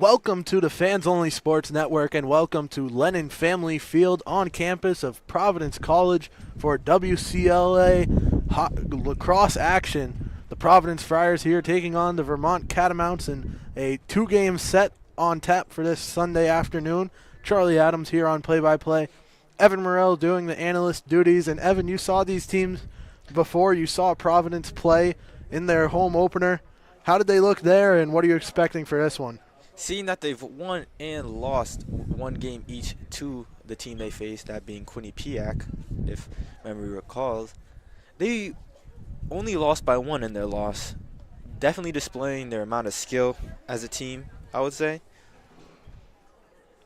Welcome to the Fans Only Sports Network and welcome to Lennon Family Field on campus of Providence College for WCLA lacrosse action. The Providence Friars here taking on the Vermont Catamounts in a two-game set on tap for this Sunday afternoon. Charlie Adams here on play-by-play. Evan Morrell doing the analyst duties. And Evan, you saw these teams before. You saw Providence play in their home opener. How did they look there, and what are you expecting for this one? Seeing that they've won and lost one game each to the team they faced, that being Quinnipiac, if memory recalls, they only lost by one in their loss. Definitely displaying their amount of skill as a team, I would say.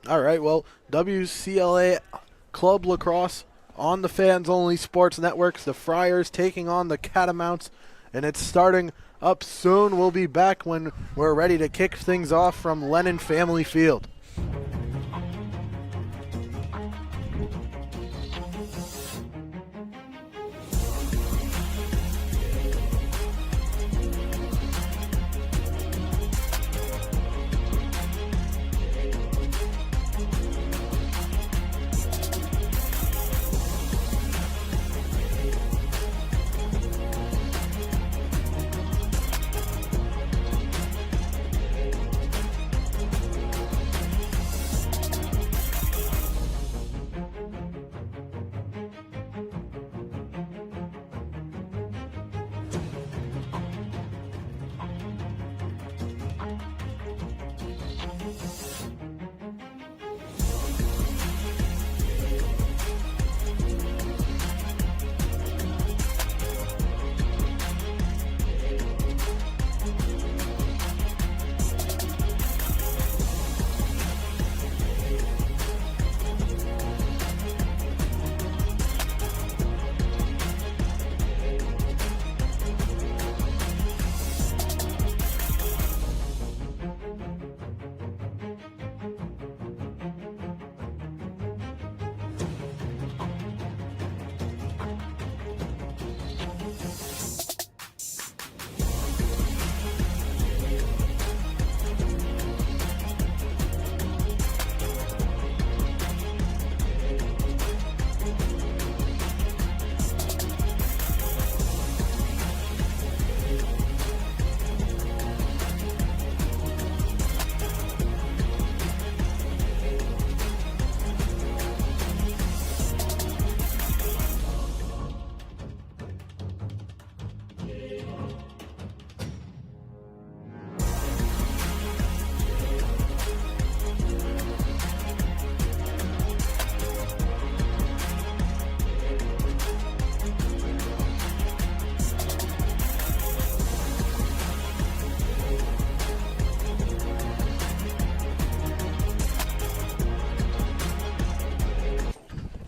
All right, well, WCLA Club Lacrosse on the Fans Only Sports Networks. The Friars taking on the Catamounts, and it's starting up soon. We'll be back when we're ready to kick things off from Lennon Family Field.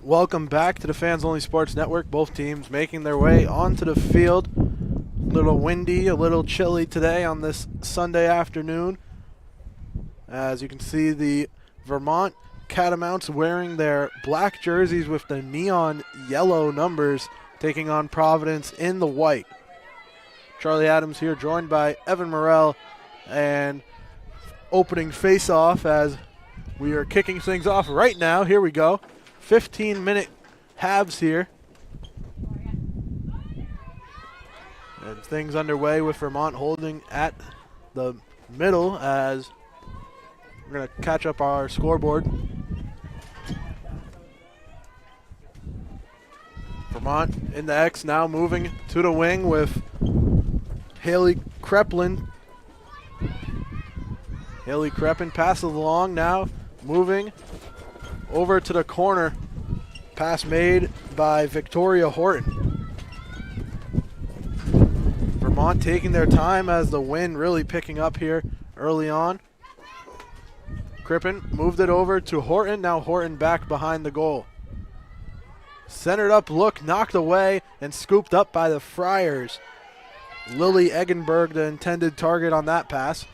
Welcome back to the Fans Only Sports Network. Both teams making their way onto the field. A little windy, a little chilly today on this Sunday afternoon. As you can see, the Vermont Catamounts wearing their black jerseys with the neon yellow numbers, taking on Providence in the white. Charlie Adams here, joined by Evan Morrell, and opening face-off as we are kicking things off right now. Here we go. 15-minute halves here. And things underway with Vermont holding at the middle as we're going to catch up our scoreboard. Vermont in the X now moving to the wing with Haley Kreplin. Haley Kreplin passes along now, moving over to the corner. Pass made by Victoria Horton. Vermont taking their time as the wind really picking up here early on. Crippen moved it over to Horton. Now Horton back behind the goal. Centered up look knocked away and scooped up by the Friars. Lily Eggenberg, the intended target on that pass.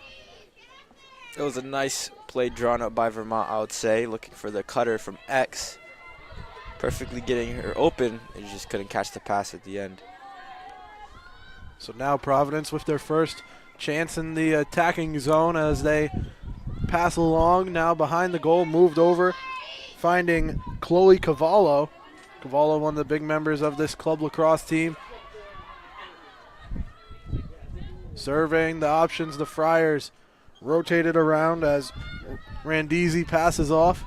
It was a nice play drawn up by Vermont, I would say, looking for the cutter from X. Perfectly getting her open, and just couldn't catch the pass at the end. So now Providence with their first chance in the attacking zone as they pass along, now behind the goal, moved over, finding Chloe Cavallo. Cavallo, one of the big members of this club lacrosse team. Surveying the options, the Friars rotated around as Randisi passes off.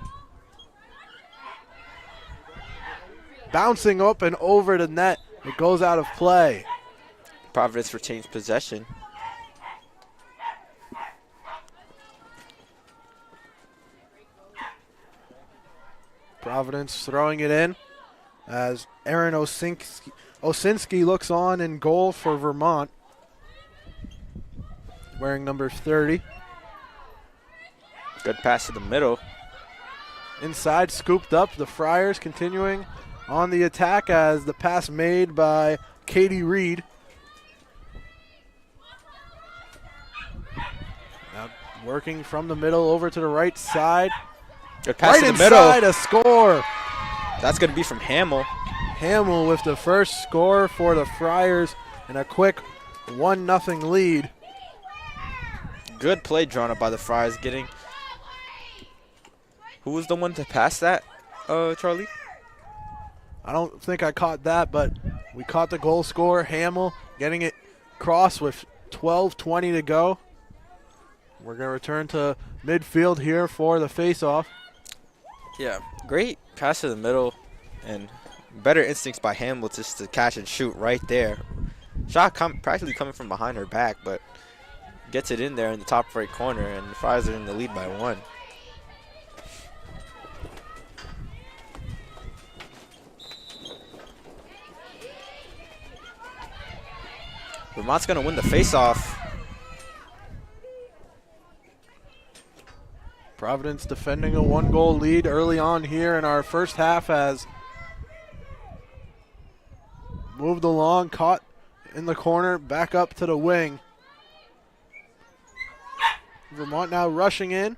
Bouncing up and over the net. It goes out of play. Providence retains possession. Providence throwing it in as Aaron Osinski looks on in goal for Vermont, wearing number 30. Good pass to the middle. Inside, scooped up. The Friars continuing on the attack as the pass made by Katie Reed. Now working from the middle over to the right side. Good pass right to the middle. Inside, a score. That's going to be from Hamill. Hamill with the first score for the Friars and a quick 1-0 lead. Good play drawn up by the Friars. Who was the one to pass that, Charlie? I don't think I caught that, but we caught the goal scorer, Hamill, getting it cross with 12:20 to go. We're going to return to midfield here for the face-off. Yeah, great pass to the middle and better instincts by Hamill just to catch and shoot right there. Shot practically coming from behind her back, but gets it in there in the top right corner, and the Friars are in the lead by 1. Vermont's going to win the face-off. Providence defending a 1-goal lead early on here in our first half has moved along, caught in the corner, back up to the wing. Vermont now rushing in.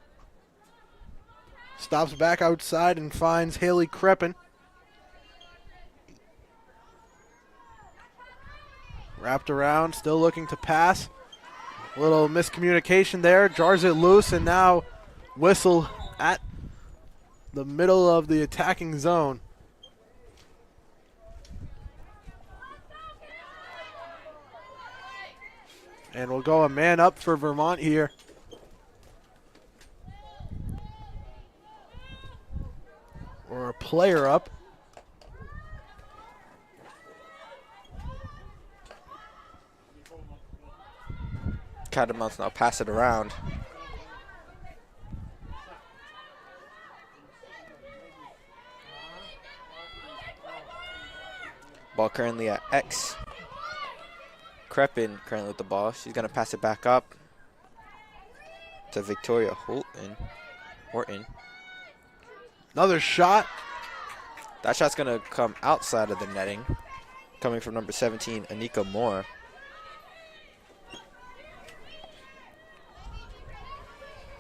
Stops back outside and finds Haley Kreppen. Wrapped around, still looking to pass. A little miscommunication there, jars it loose, and now whistle at the middle of the attacking zone. And we'll go a man up for Vermont here. Or a player up. Catamounts now pass it around. Ball currently at X. Kreppen currently with the ball. She's going to pass it back up to Victoria Horton. Another shot. That shot's going to come outside of the netting, coming from number 17, Anika Moore.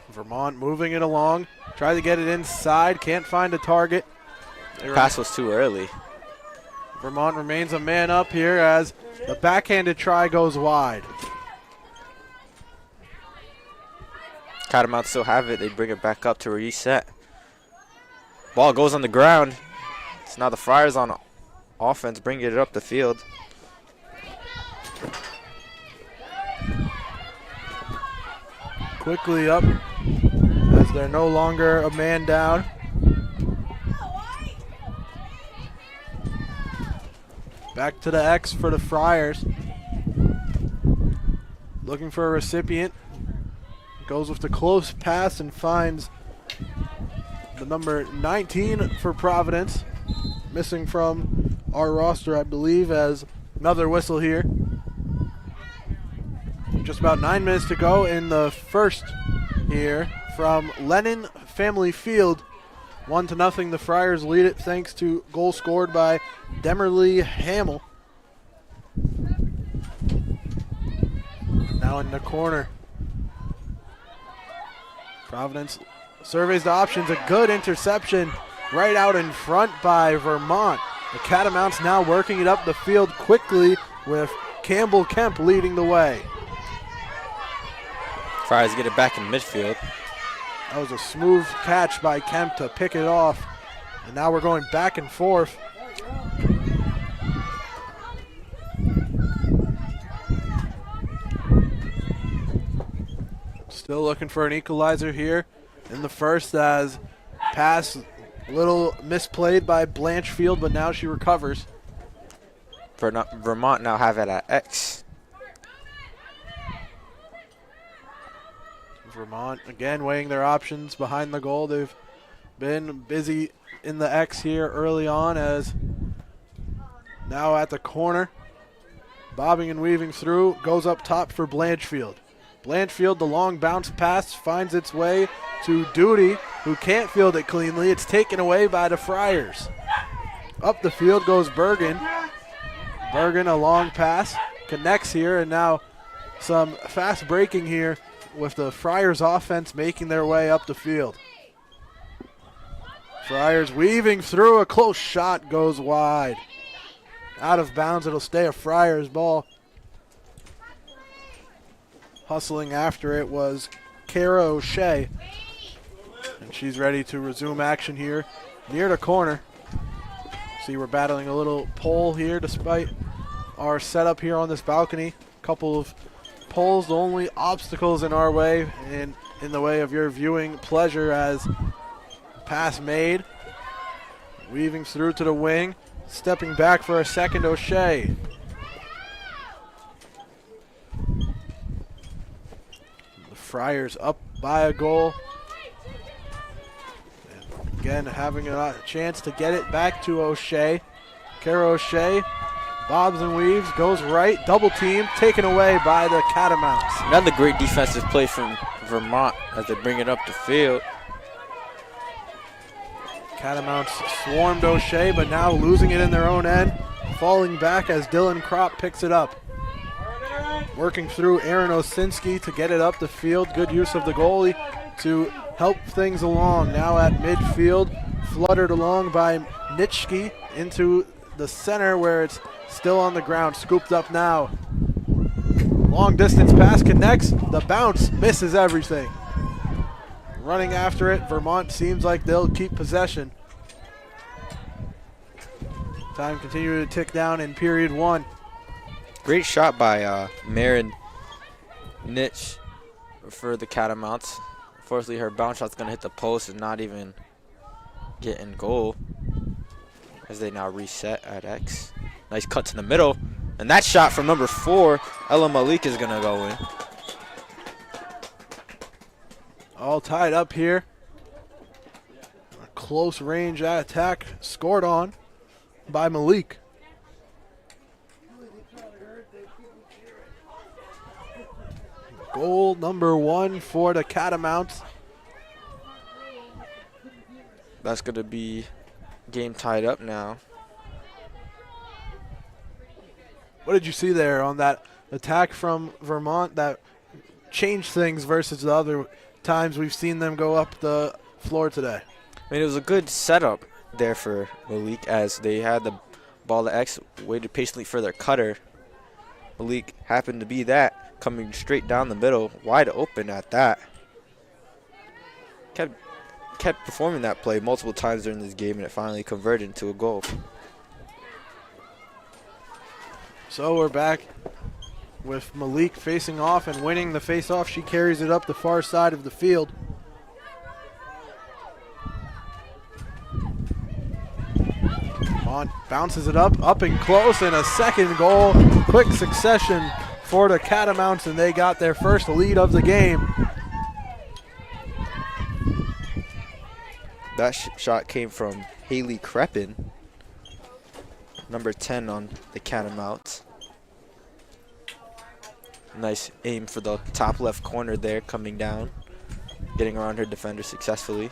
Vermont moving it along. Try to get it inside. Can't find a target. Pass was too early. Vermont remains a man up here as the backhanded try goes wide. Catamounts still have it. They bring it back up to reset. Ball goes on the ground. It's now the Friars on offense, bringing it up the field. Quickly up as they're no longer a man down. Back to the X for the Friars. Looking for a recipient. Goes with the close pass and finds the number 19 for Providence. Missing from our roster, I believe, as another whistle here. Just about 9 minutes to go in the first here from Lennon Family Field. 1-0, the Friars lead it thanks to goal scored by Demerly Hamill. Now in the corner. Providence surveys the options. A good interception right out in front by Vermont. The Catamounts now working it up the field quickly with Campbell Kemp leading the way. Friars get it back in midfield. That was a smooth catch by Kemp to pick it off. And now we're going back and forth. Still looking for an equalizer here in the first, as pass a little misplayed by Blanchfield, but now she recovers. Vermont now have it at X. Vermont again weighing their options behind the goal. They've been busy in the X here early on, as now at the corner, bobbing and weaving through, goes up top for Blanchfield. Blanchfield, the long bounce pass finds its way to Duty, who can't field it cleanly. It's taken away by the Friars. Up the field goes Bergen. Bergen, a long pass, connects here, and now some fast breaking here with the Friars offense making their way up the field. Friars weaving through, a close shot goes wide. Out of bounds, it'll stay a Friars ball. Hustling after it was Kara O'Shea, and she's ready to resume action here near the corner. See, we're battling a little pole here despite our setup here on this balcony. Couple of poles, the only obstacles in our way and in the way of your viewing pleasure, as pass made. Weaving through to the wing, stepping back for a second, O'Shea. The Friars up by a goal. And again, having a chance to get it back to O'Shea. Kara O'Shea bobs and weaves, goes right, double team, taken away by the Catamounts. Another great defensive play from Vermont as they bring it up the field. Catamounts swarmed O'Shea, but now losing it in their own end, falling back as Dylan Kropp picks it up. Working through Aaron Osinski to get it up the field. Good use of the goalie to help things along. Now at midfield, fluttered along by Nitschke into the center where it's still on the ground. Scooped up now. Long distance pass connects. The bounce misses everything. Running after it, Vermont seems like they'll keep possession. Time continuing to tick down in period one. Great shot by Marin Nitsch for the Catamounts. Unfortunately, her bounce shot's going to hit the post and not even get in goal as they now reset at X. Nice cut to the middle. And that shot from number 4, Ella Malik, is going to go in. All tied up here. A close range attack scored on by Malik. Goal number 1 for the Catamounts. That's going to be game tied up now. What did you see there on that attack from Vermont that changed things versus the other times we've seen them go up the floor today? I mean, it was a good setup there for Malik as they had the ball to X, waited patiently for their cutter. Malik happened to be that, coming straight down the middle, wide open at that. Kept performing that play multiple times during this game, and it finally converted into a goal. So we're back with Malik facing off and winning the face-off. She carries it up the far side of the field. On bounces it up and close, and a second goal. Quick succession for the Catamounts, and they got their first lead of the game. That shot came from Haley Kreppen, number 10 on the Catamounts. Nice aim for the top left corner there, coming down, getting around her defender successfully.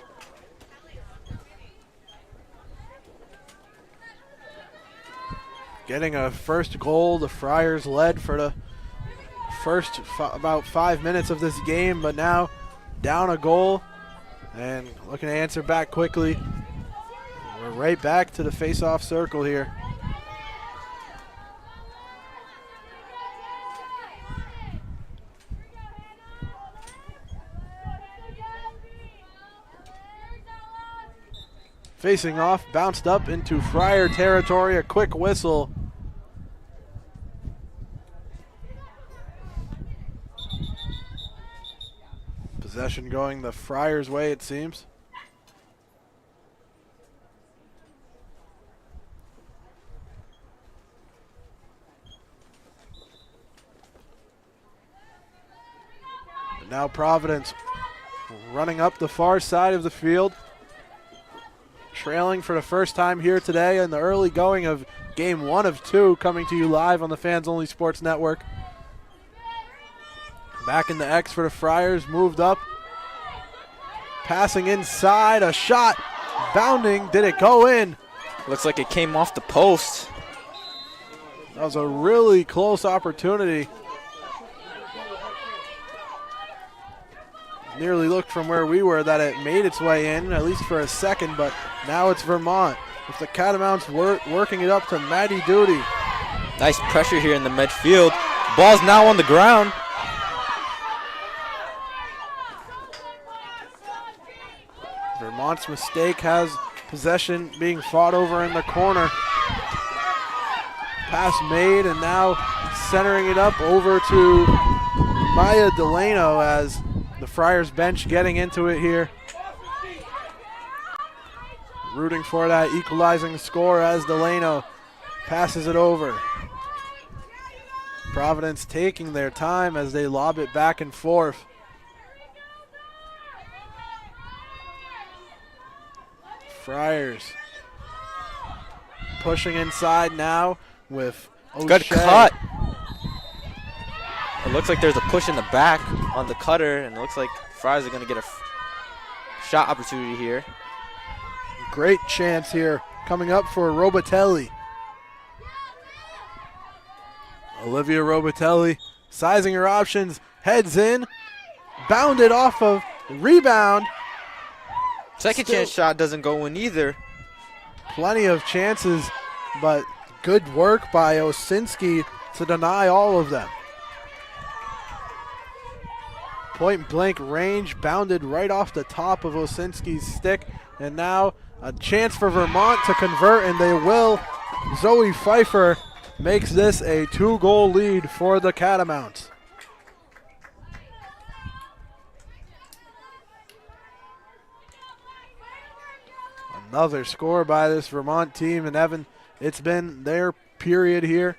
Getting a first goal, the Friars led for the first about 5 minutes of this game, but now down a goal and looking to answer back quickly. We're right back to the face-off circle here. Facing off, bounced up into Friar territory, a quick whistle. Possession going the Friars' way, it seems. And now Providence running up the far side of the field. Trailing for the first time here today in the early going of game 1 of 2, coming to you live on the Fans Only Sports Network. Back in the X for the Friars, moved up. Passing inside, a shot, bounding, did it go in? Looks like it came off the post. That was a really close opportunity. Nearly looked from where we were that it made its way in, at least for a second, but now it's Vermont. With the Catamounts working it up to Matty Duty. Nice pressure here in the midfield. Ball's now on the ground. Vermont's mistake has possession being fought over in the corner. Pass made, and now centering it up over to Maya Delano as the Friars bench getting into it here. Rooting for that equalizing score as Delano passes it over. Providence taking their time as they lob it back and forth. Friars pushing inside now with O'Shea. Good cut. It looks like there's a push in the back on the cutter, and it looks like Friars are going to get a shot opportunity here. Great chance here coming up for Robitelli. Olivia Robitelli sizing her options, heads in, bounded off of rebound. Second chance shot doesn't go in either. Plenty of chances, but good work by Osinski to deny all of them. Point blank range, bounded right off the top of Osinski's stick, and now a chance for Vermont to convert, and they will. Zoe Pfeiffer makes this a 2-goal lead for the Catamounts. Another score by this Vermont team, and Evan, it's been their period here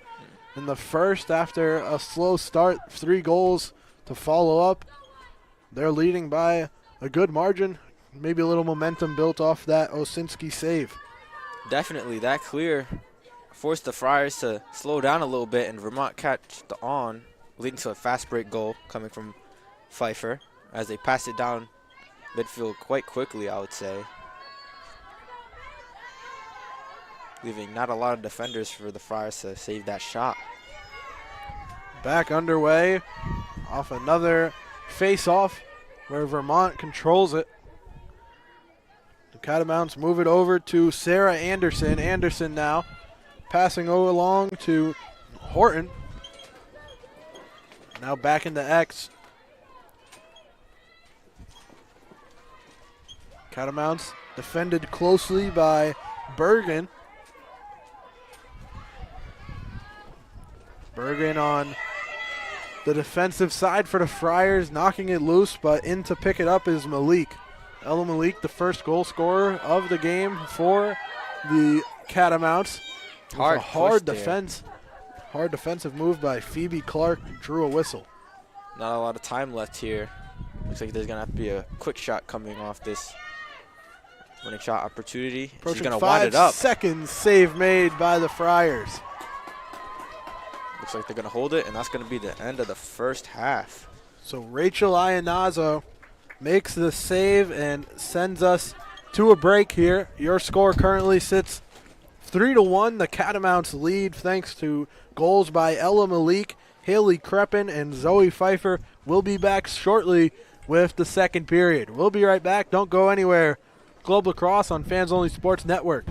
in the first after a slow start, 3 goals to follow up. They're leading by a good margin, maybe a little momentum built off that Osinski save. Definitely, that clear forced the Friars to slow down a little bit, and Vermont catched on, leading to a fast break goal coming from Pfeiffer as they passed it down midfield quite quickly, I would say. Leaving not a lot of defenders for the Friars to save that shot. Back underway off another face-off where Vermont controls it. The Catamounts move it over to Sarah Anderson. Anderson now passing along to Horton. Now back into X. Catamounts defended closely by Bergen. Bergen on the defensive side for the Friars, knocking it loose, but in to pick it up is Malik. Ella Malik, the first goal scorer of the game for the Catamounts. Hard defensive move by Phoebe Clark, drew a whistle. Not a lot of time left here. Looks like there's going to have to be a quick shot coming off this winning shot opportunity. She's going to wind it up. 5 seconds, save made by the Friars. Looks like they're going to hold it, and that's going to be the end of the first half. So Rachel Iannazo makes the save and sends us to a break here. Your score currently sits 3-1. The Catamounts lead thanks to goals by Ella Malik, Haley Kreppen, and Zoe Pfeiffer. We'll be back shortly with the second period. We'll be right back. Don't go anywhere. Globe Lacrosse on Fans Only Sports Network.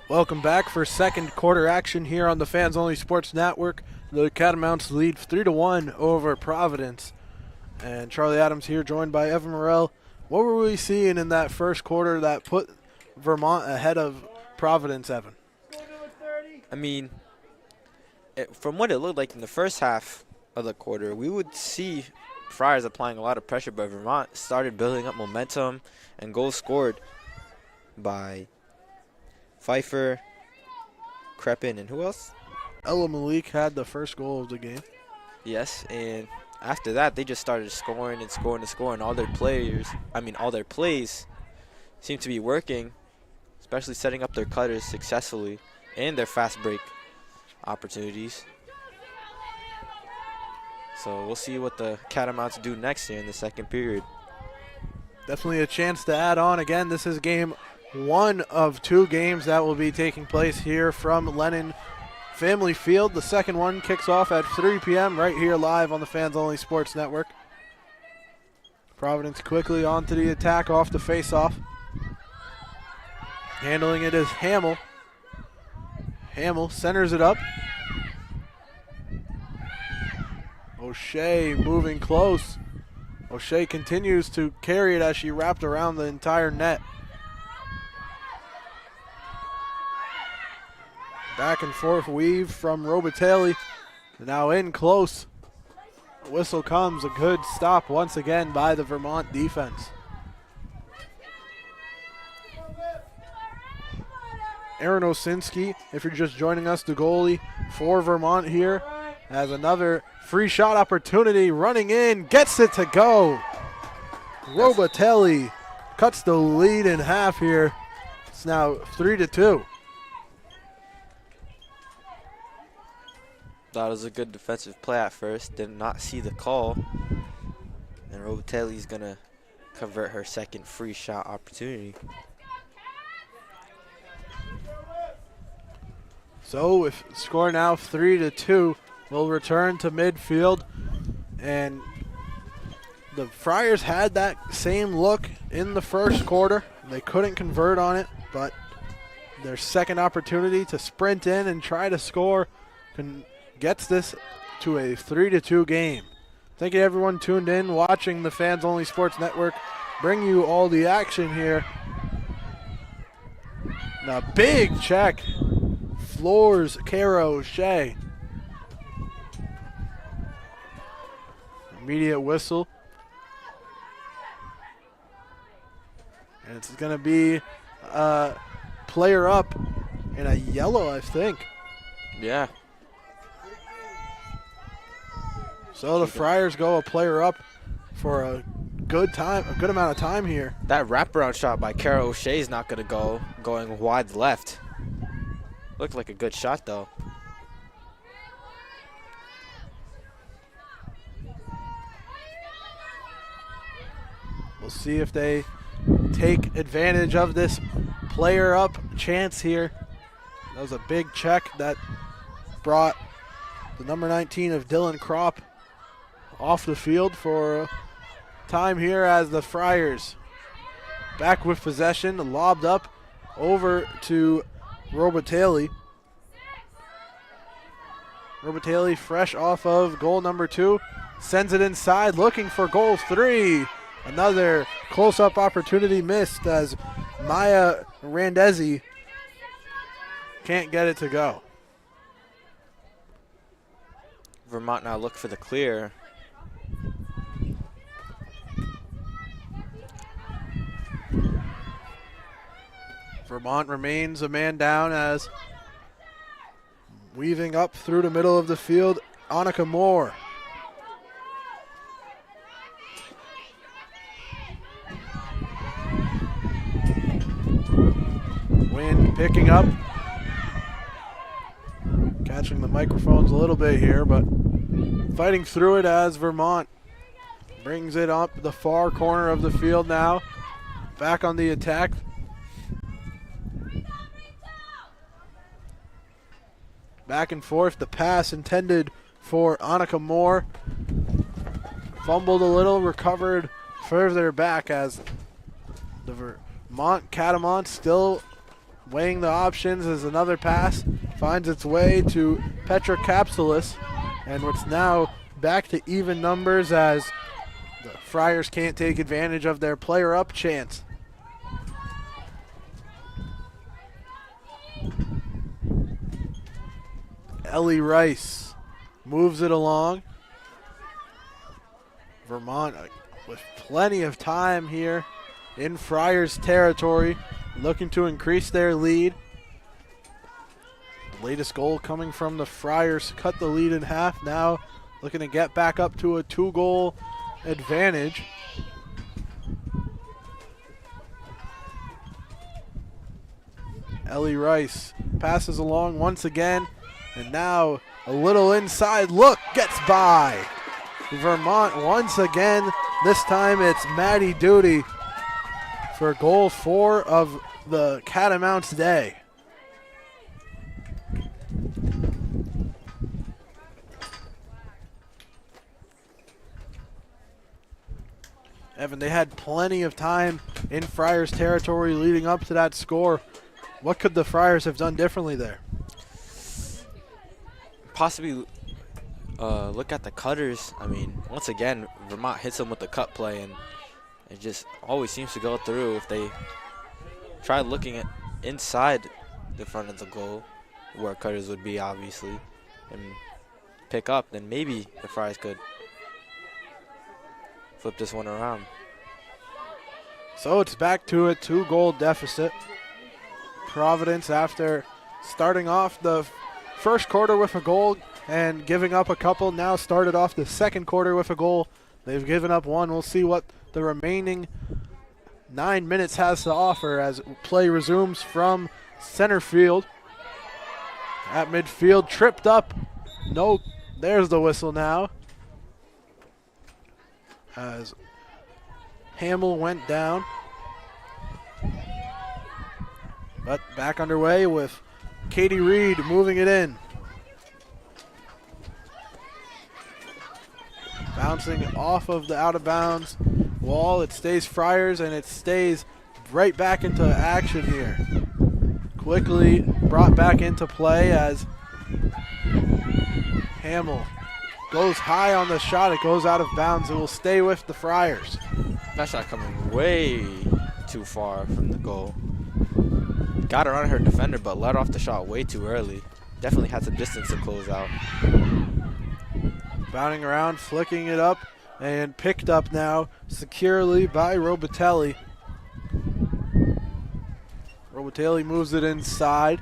Welcome back for second quarter action here on the Fans Only Sports Network. The Catamounts lead 3-1 over Providence. And Charlie Adams here, joined by Evan Morrell. What were we seeing in that first quarter that put Vermont ahead of Providence, Evan? I mean, from what it looked like in the first half of the quarter, we would see Friars applying a lot of pressure, but Vermont started building up momentum and goals scored by Pfeiffer, Crepin, and who else? Ella Malik had the first goal of the game. Yes, and after that, they just started scoring and scoring and scoring. All their plays seem to be working, especially setting up their cutters successfully and their fast break opportunities. So we'll see what the Catamounts do next here in the second period. Definitely a chance to add on. Again, this is game one of two games that will be taking place here from Lennon Family Field. The second one kicks off at 3 p.m. right here live on the Fans Only Sports Network. Providence quickly onto the attack off the face-off. Handling it is Hamill. Hamill centers it up. O'Shea moving close. O'Shea continues to carry it as she wrapped around the entire net. Back and forth weave from Robitelli. Now in close. Whistle comes, a good stop once again by the Vermont defense. Aaron Osinski, if you're just joining us, the goalie for Vermont here, has another free shot opportunity, running in, gets it to go. Robitelli cuts the lead in half here. It's now 3-2. Thought it was a good defensive play at first, did not see the call. And Robitelli's going to convert her second free shot opportunity. So if score now 3-2, we'll return to midfield. And the Friars had that same look in the first quarter. They couldn't convert on it, but their second opportunity to sprint in and try to score gets this to a 3-2 game. Thank you everyone tuned in, watching the Fans Only Sports Network. Bring you all the action here. Now big check. Floors Kara O'Shea. Immediate whistle. And it's going to be a player up in a yellow, I think. Yeah. So the Friars go a player up for a good amount of time here. That wraparound shot by Kara O'Shea is not going to go, going wide left. Looked like a good shot, though. We'll see if they take advantage of this player up chance here. That was a big check that brought the number 19 of Dylan Kropp off the field for time here as the Friars back with possession, lobbed up over to Robitelli. Robitelli fresh off of goal number 2, sends it inside looking for goal 3. Another close-up opportunity missed as Maya Randezzi can't get it to go. Vermont now look for the clear. Vermont remains a man down as weaving up through the middle of the field, Annika Moore. Wind picking up. Catching the microphones a little bit here, but fighting through it as Vermont brings it up the far corner of the field now. Back on the attack. Back and forth, the pass intended for Annika Moore. Fumbled a little, recovered further back as the Vermont Catamounts still weighing the options as another pass finds its way to Petra Capsulis. And it's now back to even numbers as the Friars can't take advantage of their player up chance. Ellie Rice moves it along. Vermont with plenty of time here in Friars territory, looking to increase their lead. The latest goal coming from the Friars cut the lead in half. Now looking to get back up to a 2-goal advantage. Ellie Rice passes along once again, and now a little inside look gets by. Vermont once again. This time it's Maddie Duty for goal 4 of the Catamounts' day. Evan, they had plenty of time in Friars territory leading up to that score. What could the Friars have done differently there? Possibly look at the cutters. I mean, once again, Vermont hits them with the cut play, and it just always seems to go through. If they try looking at inside the front of the goal, where cutters would be, obviously, and pick up, then maybe the Friars could flip this one around. So it's back to a 2-goal deficit. Providence, after starting off the first quarter with a goal and giving up a couple, now started off the second quarter with a goal. They've given up one. We'll see what the remaining 9 minutes has to offer as play resumes from center field. At midfield, tripped up. No, there's the whistle now. As Hamill went down. But back underway with Katie Reed moving it in. Bouncing off of the out-of-bounds wall. It stays Friars, and it stays right back into action here. Quickly brought back into play as Hamill goes high on the shot. It goes out of bounds. It will stay with the Friars. That shot coming way too far from the goal. Got her on her defender, but let off the shot way too early. Definitely had some distance to close out. Bounding around, flicking it up, and picked up now securely by Robitelli. Robitelli moves it inside.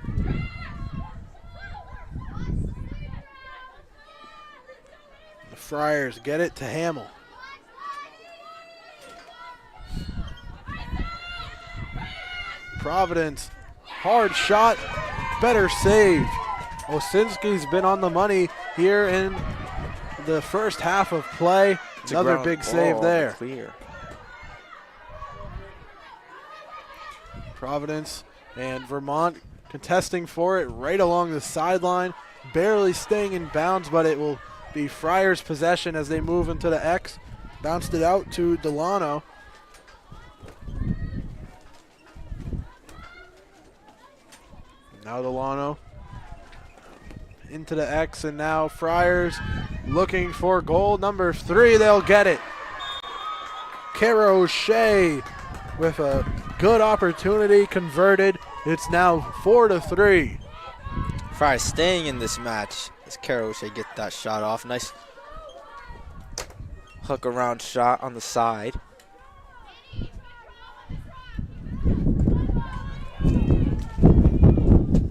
The Friars get it to Hamill. Providence, hard shot, better save. Osinski's been on the money here in the first half of play. Another big save there. Clear. Providence and Vermont contesting for it right along the sideline. Barely staying in bounds, but it will be Friars' possession as they move into the X. Bounced it out to Delano. Now Delano into the X, and now Friars looking for goal number 3. They'll get it. Kara O'Shea with a good opportunity converted. It's now 4-3. Friars staying in this match as Kara O'Shea get that shot off. Nice hook around shot on the side.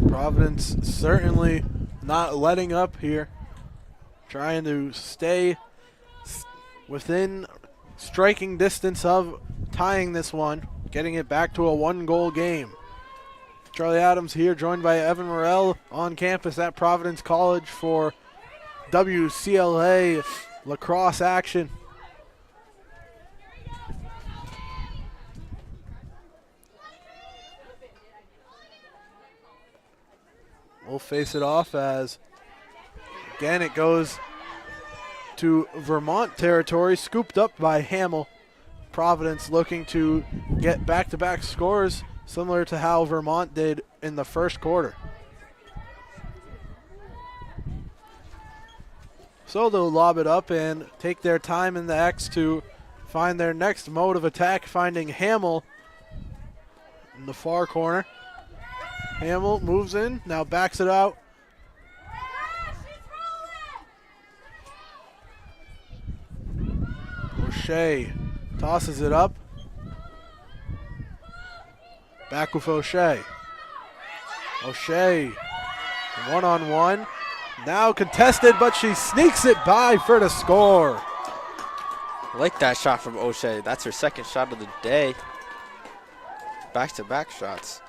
Providence certainly not letting up here. Trying to stay within striking distance of tying this one. Getting it back to a 1-goal game. Charlie Adams here, joined by Evan Morell on campus at Providence College for WCLA lacrosse action. We'll face it off as, again, it goes to Vermont territory, scooped up by Hamill. Providence looking to get back-to-back scores similar to how Vermont did in the first quarter. So they'll lob it up and take their time in the X to find their next mode of attack, finding Hamill in the far corner. Hamill moves in, now backs it out. O'Shea tosses it up. Back with O'Shea. O'Shea, one-on-one. Now contested, but she sneaks it by for the score. I like that shot from O'Shea. That's her second shot of the day. Back-to-back shots.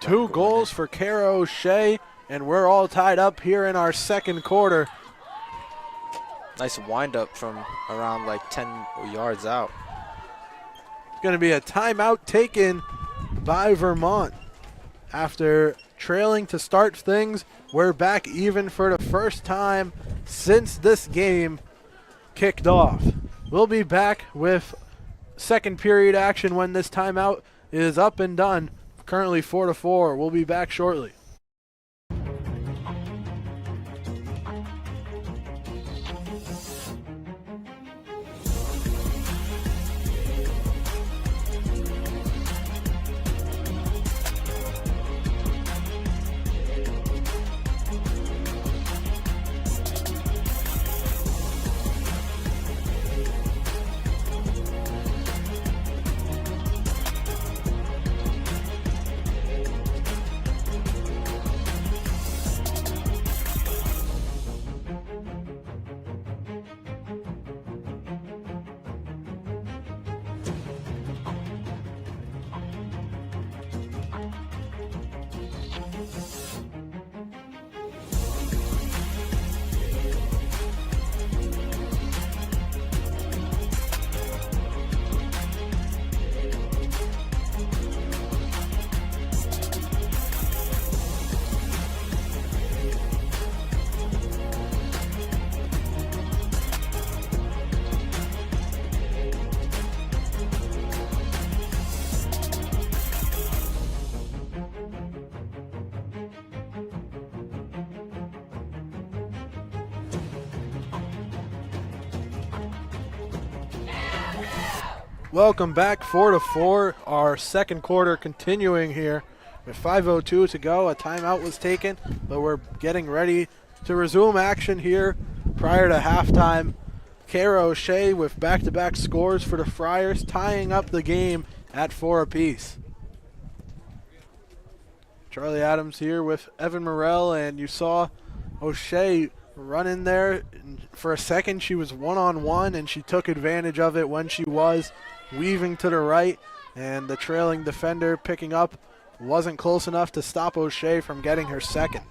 2 goals for Kara O'Shea, and we're all tied up here in our second quarter. Nice wind-up from around like 10 yards out. It's going to be a timeout taken by Vermont. After trailing to start things, we're back even for the first time since this game kicked off. We'll be back with second period action when this timeout is up and done. Currently 4-4. We'll be back shortly. Welcome back, 4-4. Our second quarter continuing here with 5:02 to go. A timeout was taken, but we're getting ready to resume action here prior to halftime. Kara O'Shea with back-to-back scores for the Friars, tying up the game at 4 apiece. Charlie Adams here with Evan Morrell, and you saw O'Shea run in there. For a second, she was one-on-one, and she took advantage of it when she was weaving to the right, and the trailing defender picking up wasn't close enough to stop O'Shea from getting her second.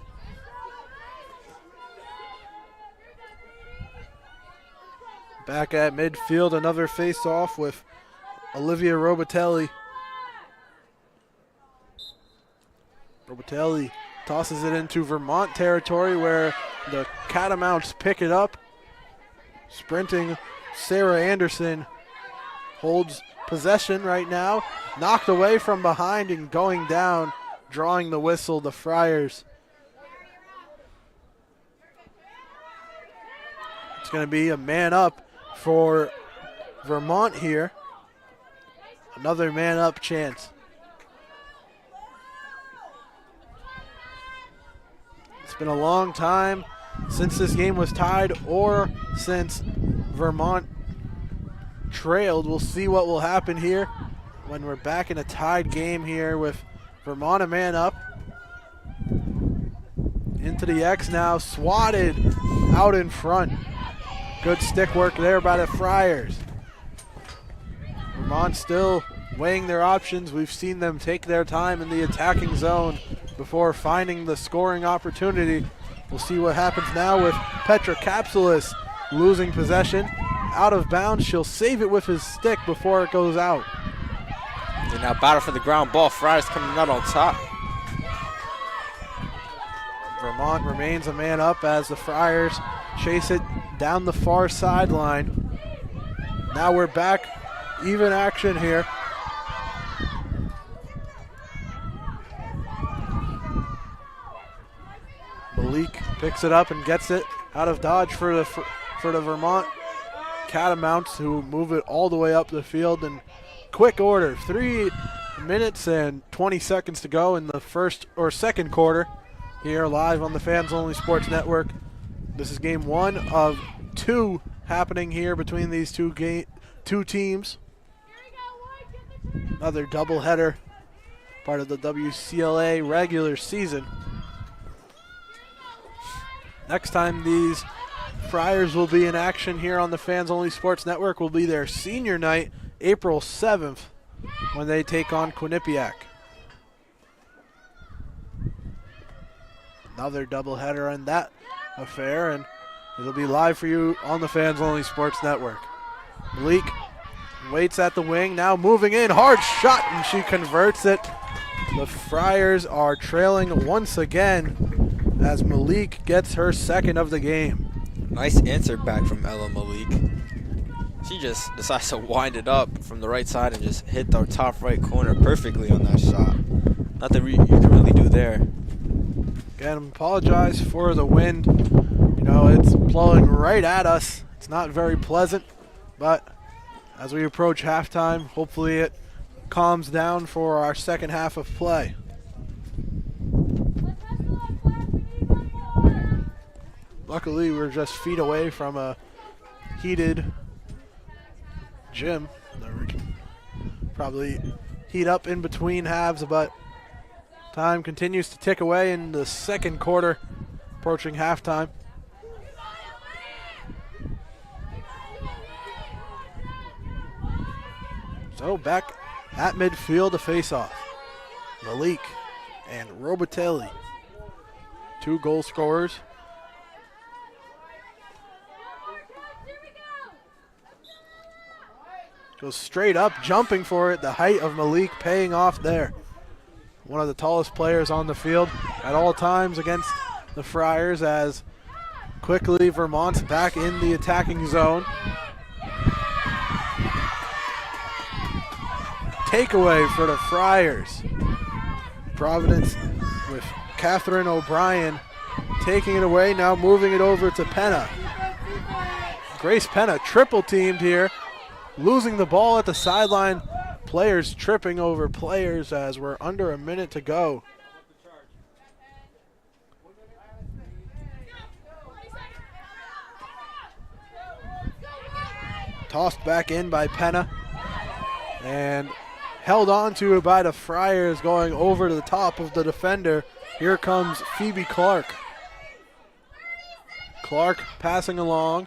Back at midfield, another face-off with Olivia Robitelli. Robitelli tosses it into Vermont territory where the Catamounts pick it up. Sprinting Sarah Anderson holds possession right now. Knocked away from behind and going down, drawing the whistle, the Friars. It's going to be a man up for Vermont here. Another man up chance. It's been a long time since this game was tied or since Vermont trailed. We'll see what will happen here when we're back in a tied game here with Vermont a man up. Into the X now, swatted out in front. Good stick work there by the Friars. Vermont still weighing their options. We've seen them take their time in the attacking zone before finding the scoring opportunity. We'll see what happens now with Petra Kapsulis losing possession. Out of bounds, she'll save it with his stick before it goes out. They now battle for the ground ball. Friars coming out on top. Vermont remains a man up as the Friars chase it down the far sideline. Now we're back, even action here. Malik picks it up and gets it out of dodge for the Vermont Catamounts, who move it all the way up the field in quick order. 3 minutes and 20 seconds to go in the second quarter here live on the Fans Only Sports Network. This is game 1 of 2 happening here between these two teams. Another doubleheader, part of the WCLA regular season. Next time these Friars will be in action here on the Fans Only Sports Network will be their senior night, April 7th, when they take on Quinnipiac. Another doubleheader in that affair, and it'll be live for you on the Fans Only Sports Network. Malik waits at the wing, now moving in, hard shot, and she converts it. The Friars are trailing once again as Malik gets her second of the game. Nice answer back from Ella Malik. She just decides to wind it up from the right side and just hit the top right corner perfectly on that shot. Nothing you can really do there. Again, apologize for the wind. You know, it's blowing right at us. It's not very pleasant, but as we approach halftime, hopefully it calms down for our second half of play. Luckily, we're just feet away from a heated gym that we can probably heat up in between halves, but time continues to tick away in the second quarter, approaching halftime. So back at midfield to face off. Malik and Robitelli, 2 goal scorers. Goes straight up, jumping for it. The height of Malik paying off there. One of the tallest players on the field at all times against the Friars, as quickly Vermont's back in the attacking zone. Takeaway for the Friars. Providence with Catherine O'Brien taking it away, now moving it over to Penna. Grace Penna triple teamed here, losing the ball at the sideline. Players tripping over players as we're under a minute to go. Tossed back in by Penna and held on to by the Friars, going over to the top of the defender. Here comes Phoebe Clark. Clark passing along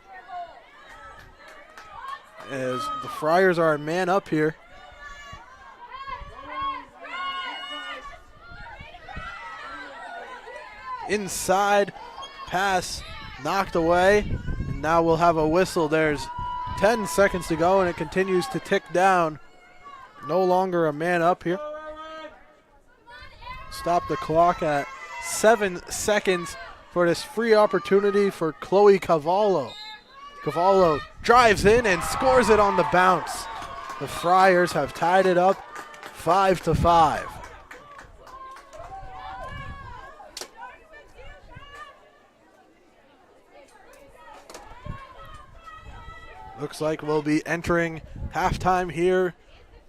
as the Friars are a man up here. Inside pass knocked away, and now we'll have a whistle. There's 10 seconds to go, and it continues to tick down. No longer a man up here. Stop the clock at 7 seconds for this free opportunity for Chloe Cavallo. Cavallo drives in and scores it on the bounce. The Friars have tied it up 5-5. Looks like we'll be entering halftime here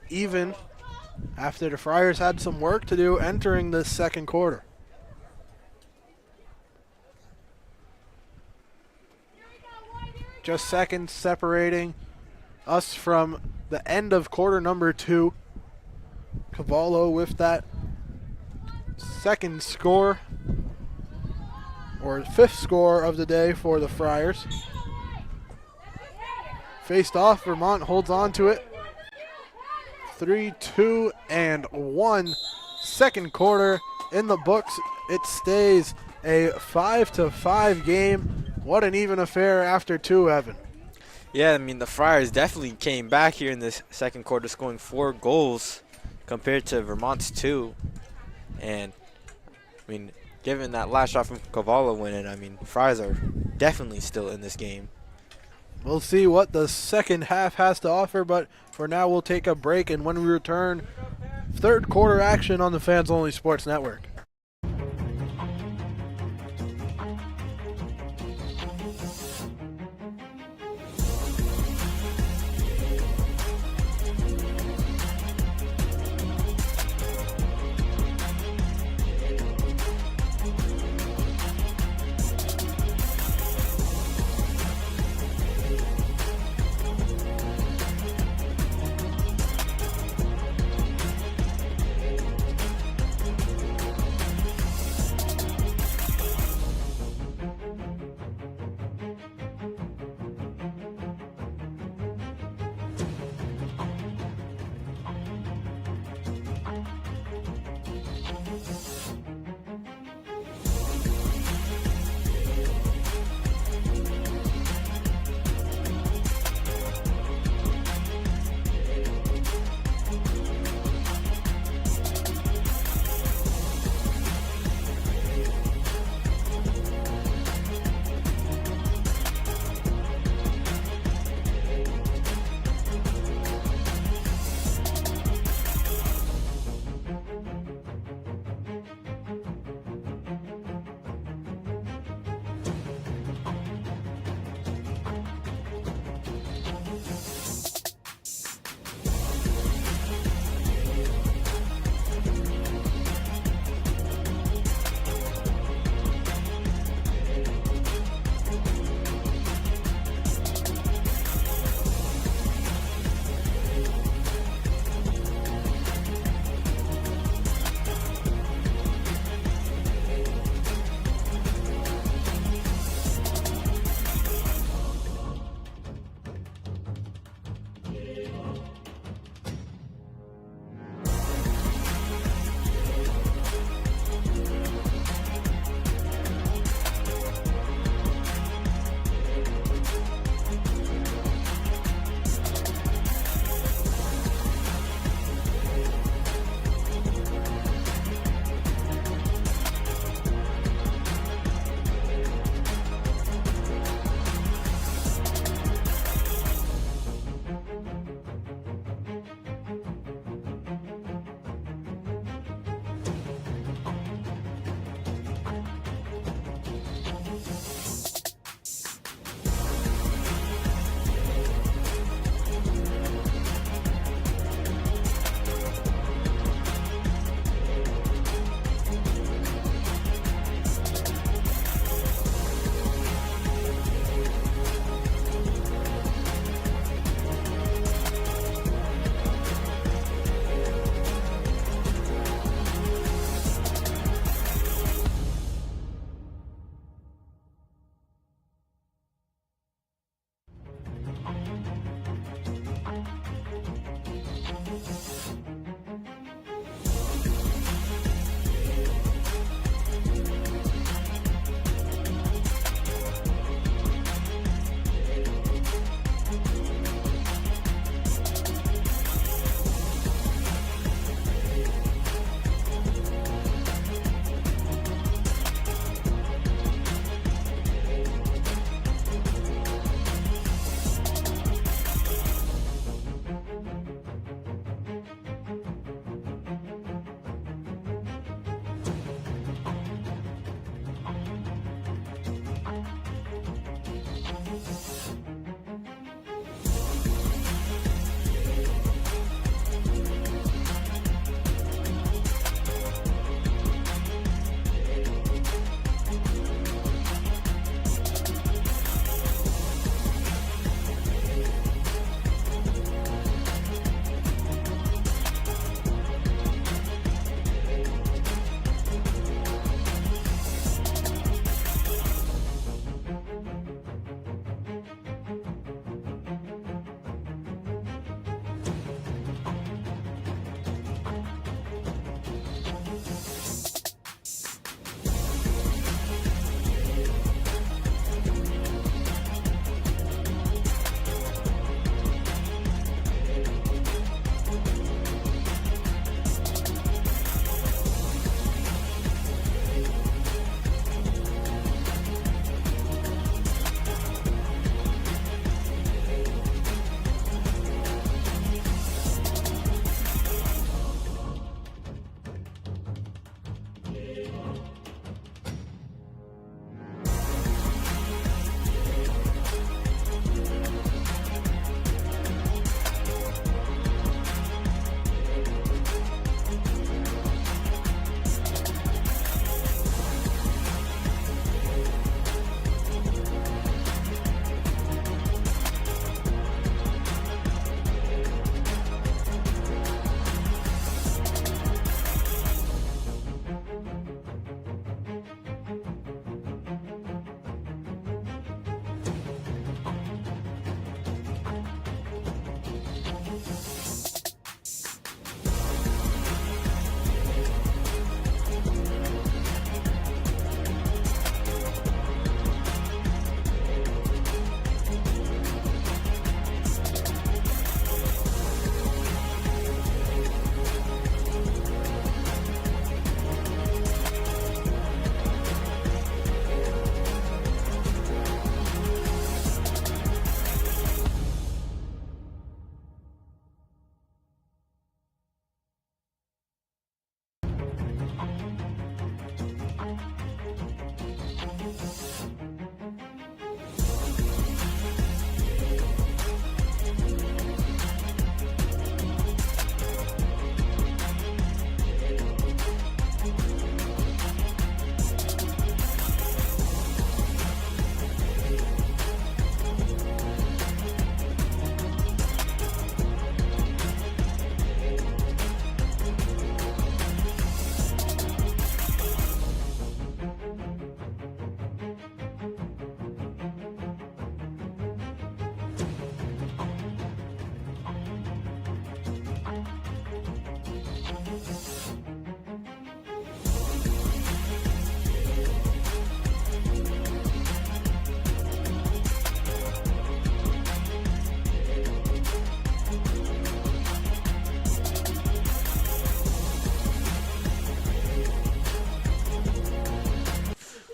even after the Friars had some work to do entering the second quarter. Just seconds separating us from the end of quarter number 2. Cavallo with that second score, or 5th score of the day for the Friars. Faced off, Vermont holds on to it. 3-2-1. Second quarter in the books. It stays a 5-5 game. What an even affair after 2, Evan. Yeah, I mean, the Friars definitely came back here in this second quarter, scoring 4 goals compared to Vermont's 2. And, I mean, given that last shot from Cavallo winning, I mean, Friars are definitely still in this game. We'll see what the second half has to offer, but for now we'll take a break, and when we return, third quarter action on the Fans Only Sports Network.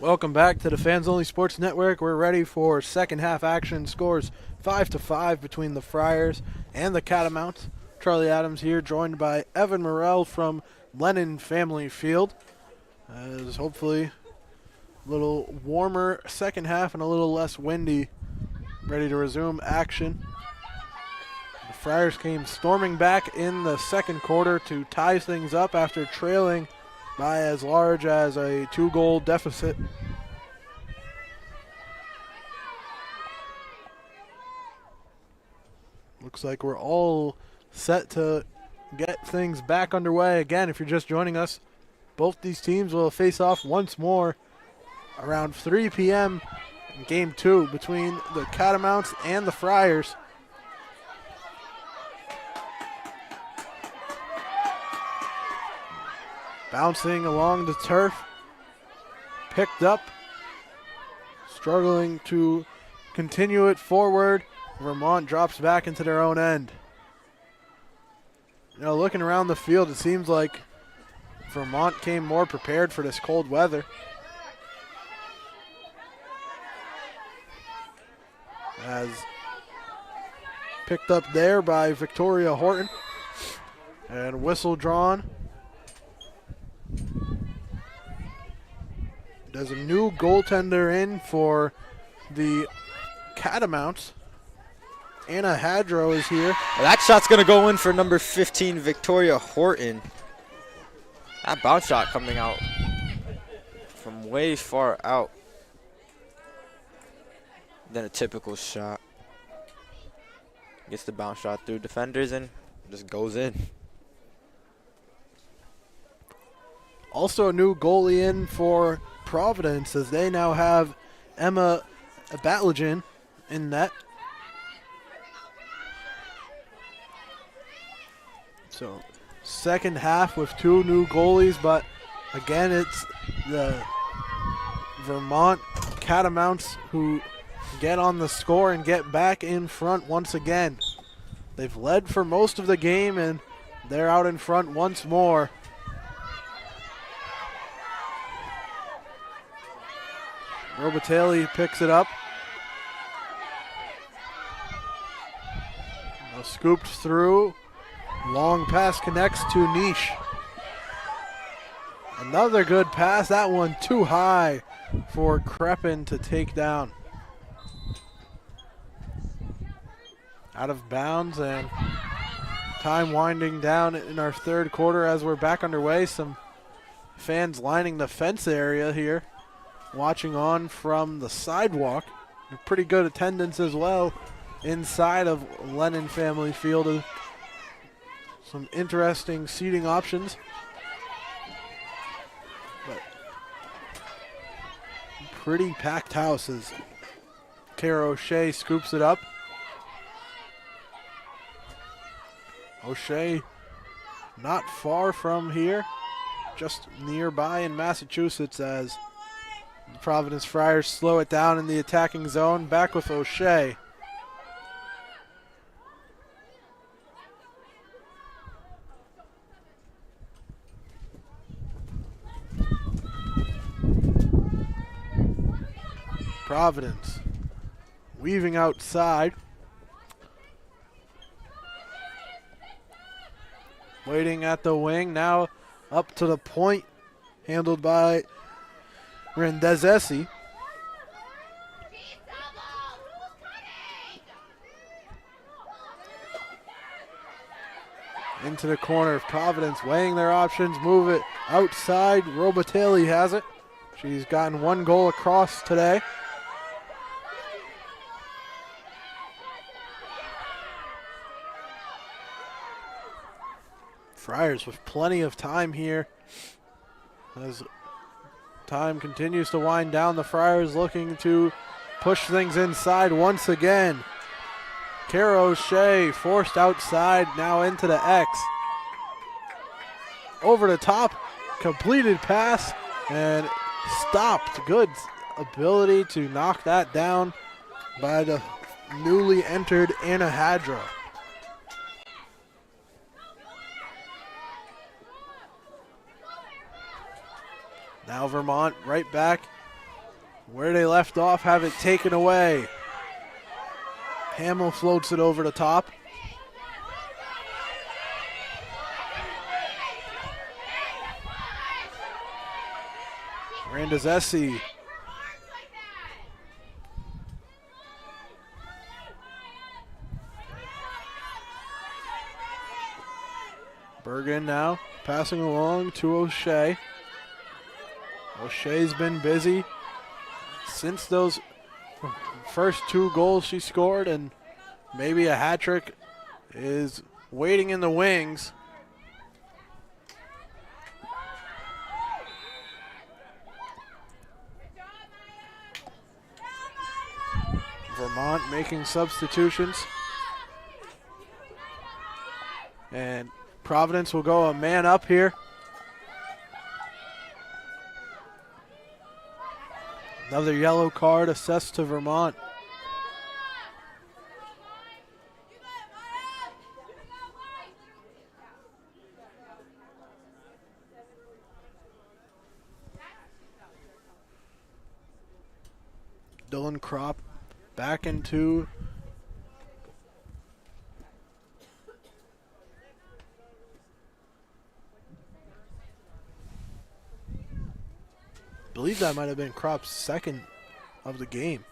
Welcome back to the Fans Only Sports Network. We're ready for second half action. Scores 5-5 between the Friars and the Catamounts. Charlie Adams here, joined by Evan Morrell from Lennon Family Field. As hopefully a little warmer second half and a little less windy. Ready to resume action. The Friars came storming back in the second quarter to tie things up after trailing by as large as a 2-goal deficit. Looks like we're all set to get things back underway. Again, if you're just joining us, both these teams will face off once more around 3 p.m. in Game 2 between the Catamounts and the Friars. Bouncing along the turf, picked up, struggling to continue it forward. Vermont drops back into their own end. You know, looking around the field, it seems like Vermont came more prepared for this cold weather. As picked up there by Victoria Horton. And whistle drawn. There's a new goaltender in for the Catamounts. Anna Hadrow is here. Well, that shot's going to go in for number 15, Victoria Horton. That bounce shot coming out from way far out than a typical shot. Gets the bounce shot through defenders and just goes in. Also a new goalie in for Providence, as they now have Emma Batlagen in net. So second half with 2 new goalies, but again it's the Vermont Catamounts who get on the score and get back in front once again. They've led for most of the game and they're out in front once more. Robitelli picks it up. Now scooped through. Long pass connects to Niche. Another good pass. That one too high for Crepin to take down. Out of bounds, and time winding down in our third quarter as we're back underway. Some fans lining the fence area here, watching on from the sidewalk. A pretty good attendance as well inside of Lennon Family Field. Some interesting seating options. But pretty packed house as Kara O'Shea scoops it up. O'Shea not far from here, just nearby in Massachusetts, as the Providence Friars slow it down in the attacking zone. Back with O'Shea. Providence weaving outside. Waiting at the wing, now up to the point, handled by Rendezesi. Into the corner, Providence weighing their options, move it outside. Robitelli has it. She's gotten 1 goal across today. Friars with plenty of time here. As time continues to wind down, the Friars looking to push things inside once again. Kara O'Shea forced outside, now into the X. Over the top, completed pass, and stopped. Good ability to knock that down by the newly entered Anna Hadra. Now Vermont right back where they left off, have it taken away. Hamill floats it over the top. Randazesi. Bergen now passing along to O'Shea. O'Shea's been busy since those first 2 goals she scored, and maybe a hat trick is waiting in the wings. Vermont making substitutions. And Providence will go a man up here. Another yellow card assessed to Vermont. Dylan Kropp back into I believe that might have been Kropp's second of the game.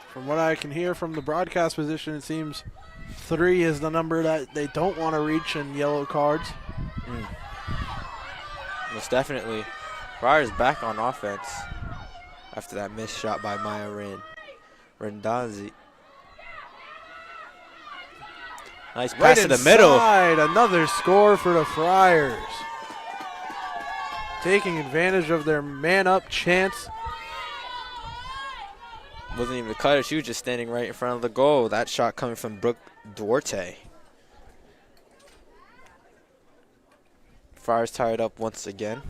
From what I can hear from the broadcast position, it seems 3 is the number that they don't want to reach in yellow cards. Most definitely. Friars back on offense after that missed shot by Maya Randazzi. Nice pass to the middle. Another score for the Friars. Taking advantage of their man-up chance. Wasn't even a cutter. She was just standing right in front of the goal. That shot coming from Brooke Duarte. Friars tied up once again.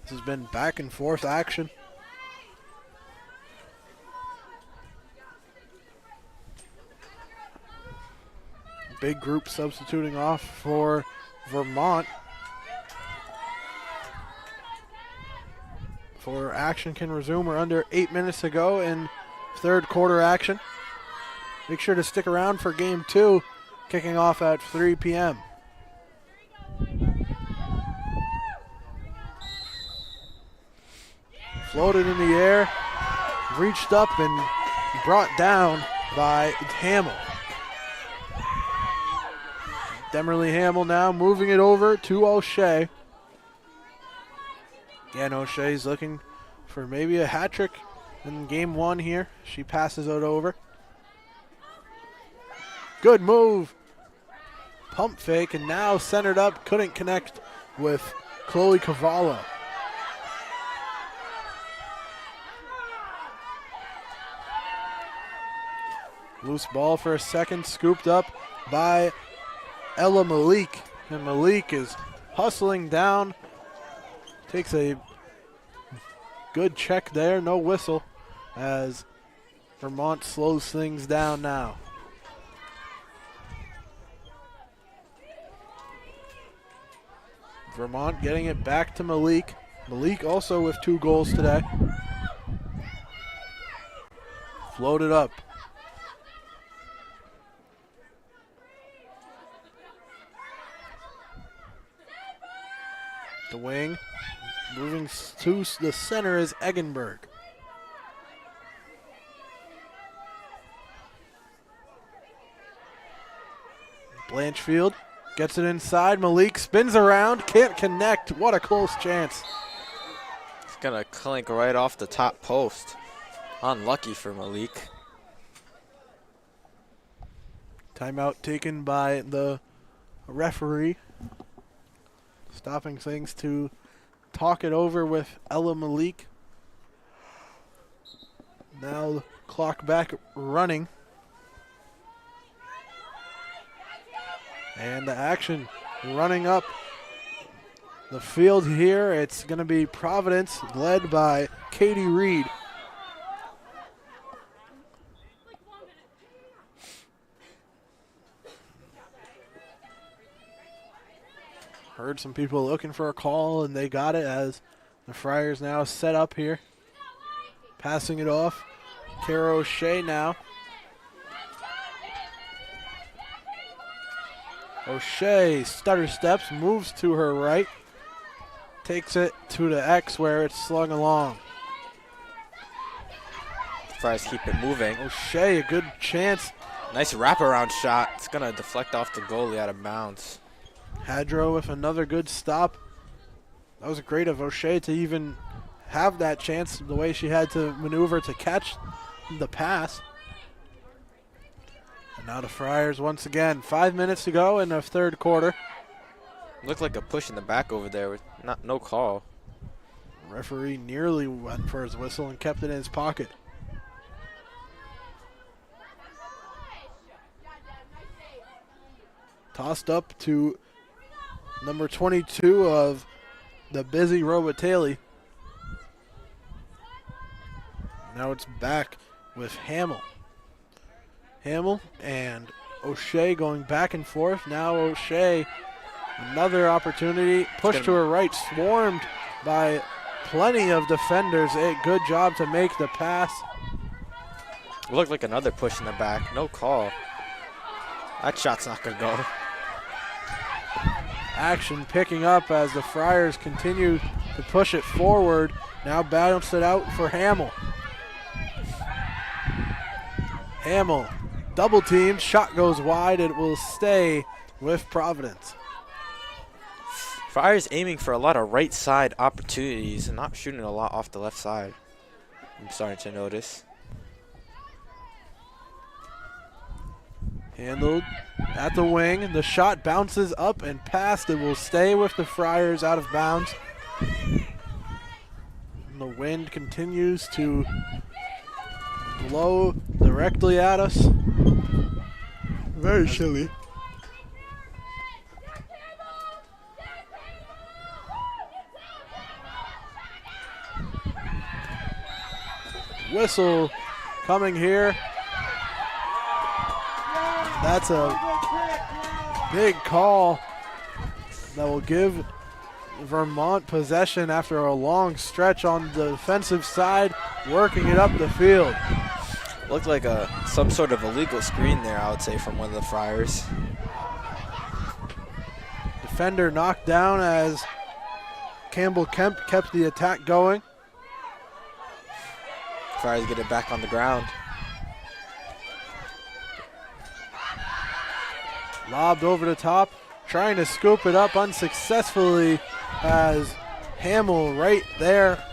This has been back and forth action. Big group substituting off for Vermont. For action can resume. We're under 8 minutes to go in third quarter action. Make sure to stick around for game 2, kicking off at 3 p.m. Floated in the air, reached up and brought down by Hamill. Demerly Hamill now moving it over to O'Shea. Again, O'Shea's looking for maybe a hat trick in game 1 here. She passes it over. Good move. Pump fake, and now centered up, couldn't connect with Chloe Cavallo. Loose ball for a second, scooped up by Ella Malik. And Malik is hustling down. Takes a good check there, no whistle, as Vermont slows things down now. Vermont getting it back to Malik. Malik also with 2 goals today. Floated up. The wing. Moving to the center is Eggenberg. Blanchfield gets it inside. Malik spins around. Can't connect. What a close chance. It's going to clink right off the top post. Unlucky for Malik. Timeout taken by the referee. Stopping things to talk it over with Ella Malik. Now the clock back running. And the action running up the field here. It's going to be Providence, led by Katie Reed. Heard some people looking for a call, and they got it as the Friars now set up here. Passing it off. Kara O'Shea now. O'Shea stutter steps, moves to her right. Takes it to the X where it's slung along. Friars keep it moving. O'Shea, a good chance. Nice wraparound shot. It's going to deflect off the goalie out of bounds. Hadro with another good stop. That was great of O'Shea to even have that chance, the way she had to maneuver to catch the pass. And now the Friars once again. 5 minutes to go in the third quarter. Looked like a push in the back over there with no call. Referee nearly went for his whistle and kept it in his pocket. Tossed up to number 22 of the busy Robitaille. Now it's back with Hamill. Hamill and O'Shea going back and forth. Now O'Shea, another opportunity. Pushed to her right, swarmed by plenty of defenders. A good job to make the pass. Looked like another push in the back. No call. That shot's not going to go. Action picking up as the Friars continue to push it forward. Now bounce it out for Hamill. Hamill, double teamed, shot goes wide. It will stay with Providence. Friars aiming for a lot of right side opportunities and not shooting a lot off the left side. I'm starting to notice. Handled at the wing. The shot bounces up and past. It will stay with the Friars out of bounds. And the wind continues to blow directly at us. Very chilly. Whistle coming here. That's a big call that will give Vermont possession after a long stretch on the defensive side, working it up the field. Looked like some sort of illegal screen there, I would say, from one of the Friars. Defender knocked down as Campbell Kemp kept the attack going. Friars get it back on the ground. Lobbed over the top, trying to scoop it up unsuccessfully as Hamill right there.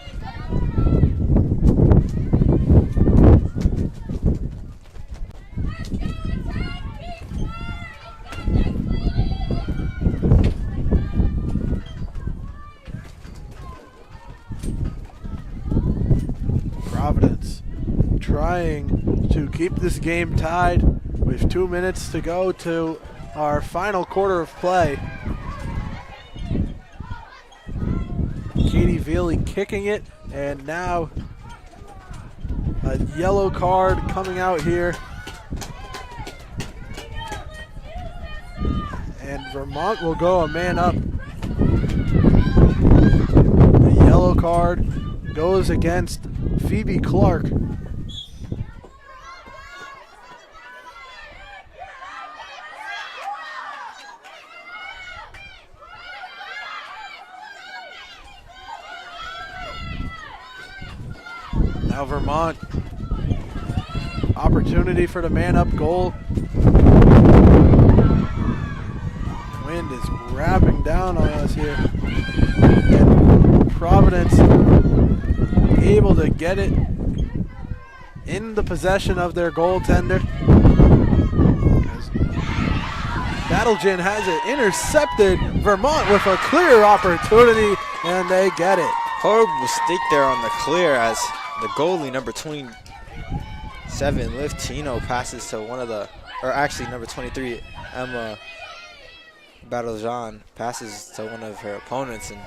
Providence trying to keep this game tied with 2 minutes to go to our final quarter of play. Katie Veely kicking it, and now a yellow card coming out here. And Vermont will go a man up. The yellow card goes against Phoebe Clark. Now Vermont, opportunity for the man-up goal. Wind is wrapping down on us here. And Providence able to get it in the possession of their goaltender. Battlegin has it intercepted. Vermont with a clear opportunity, and they get it. Horrible mistake there on the clear as the goalie, number 27, Liv Tino, passes to one of the, or actually number 23, Emma Battlejean passes to one of her opponents and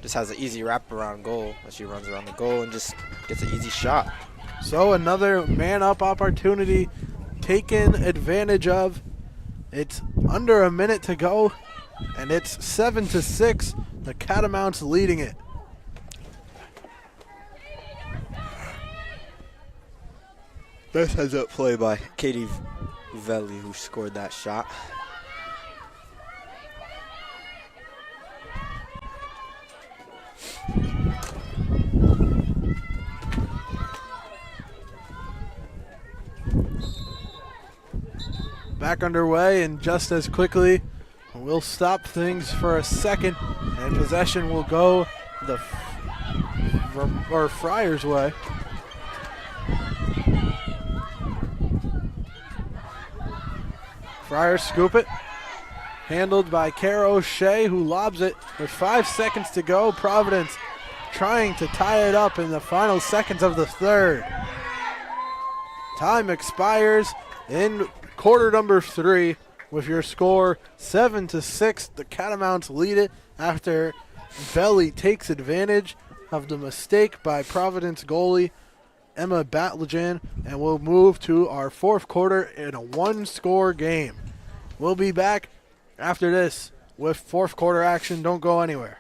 just has an easy wraparound goal. She runs around the goal and just gets an easy shot. So another man-up opportunity taken advantage of. It's under a minute to go, and it's 7-6. The Catamounts leading it. Nice heads-up play by Katie Velli, who scored that shot. Back underway, and just as quickly, we'll stop things for a second, and possession will go the Friars' way. Friars scoop it, handled by Kara O'Shea, who lobs it with 5 seconds to go. Providence trying to tie it up in the final seconds of the third. Time expires in quarter number 3 with your score 7-6. The Catamounts lead it after Velli takes advantage of the mistake by Providence goalie Emma Battlejan, and we'll move to our fourth quarter in a one-score game. We'll be back after this with fourth quarter action. Don't go anywhere.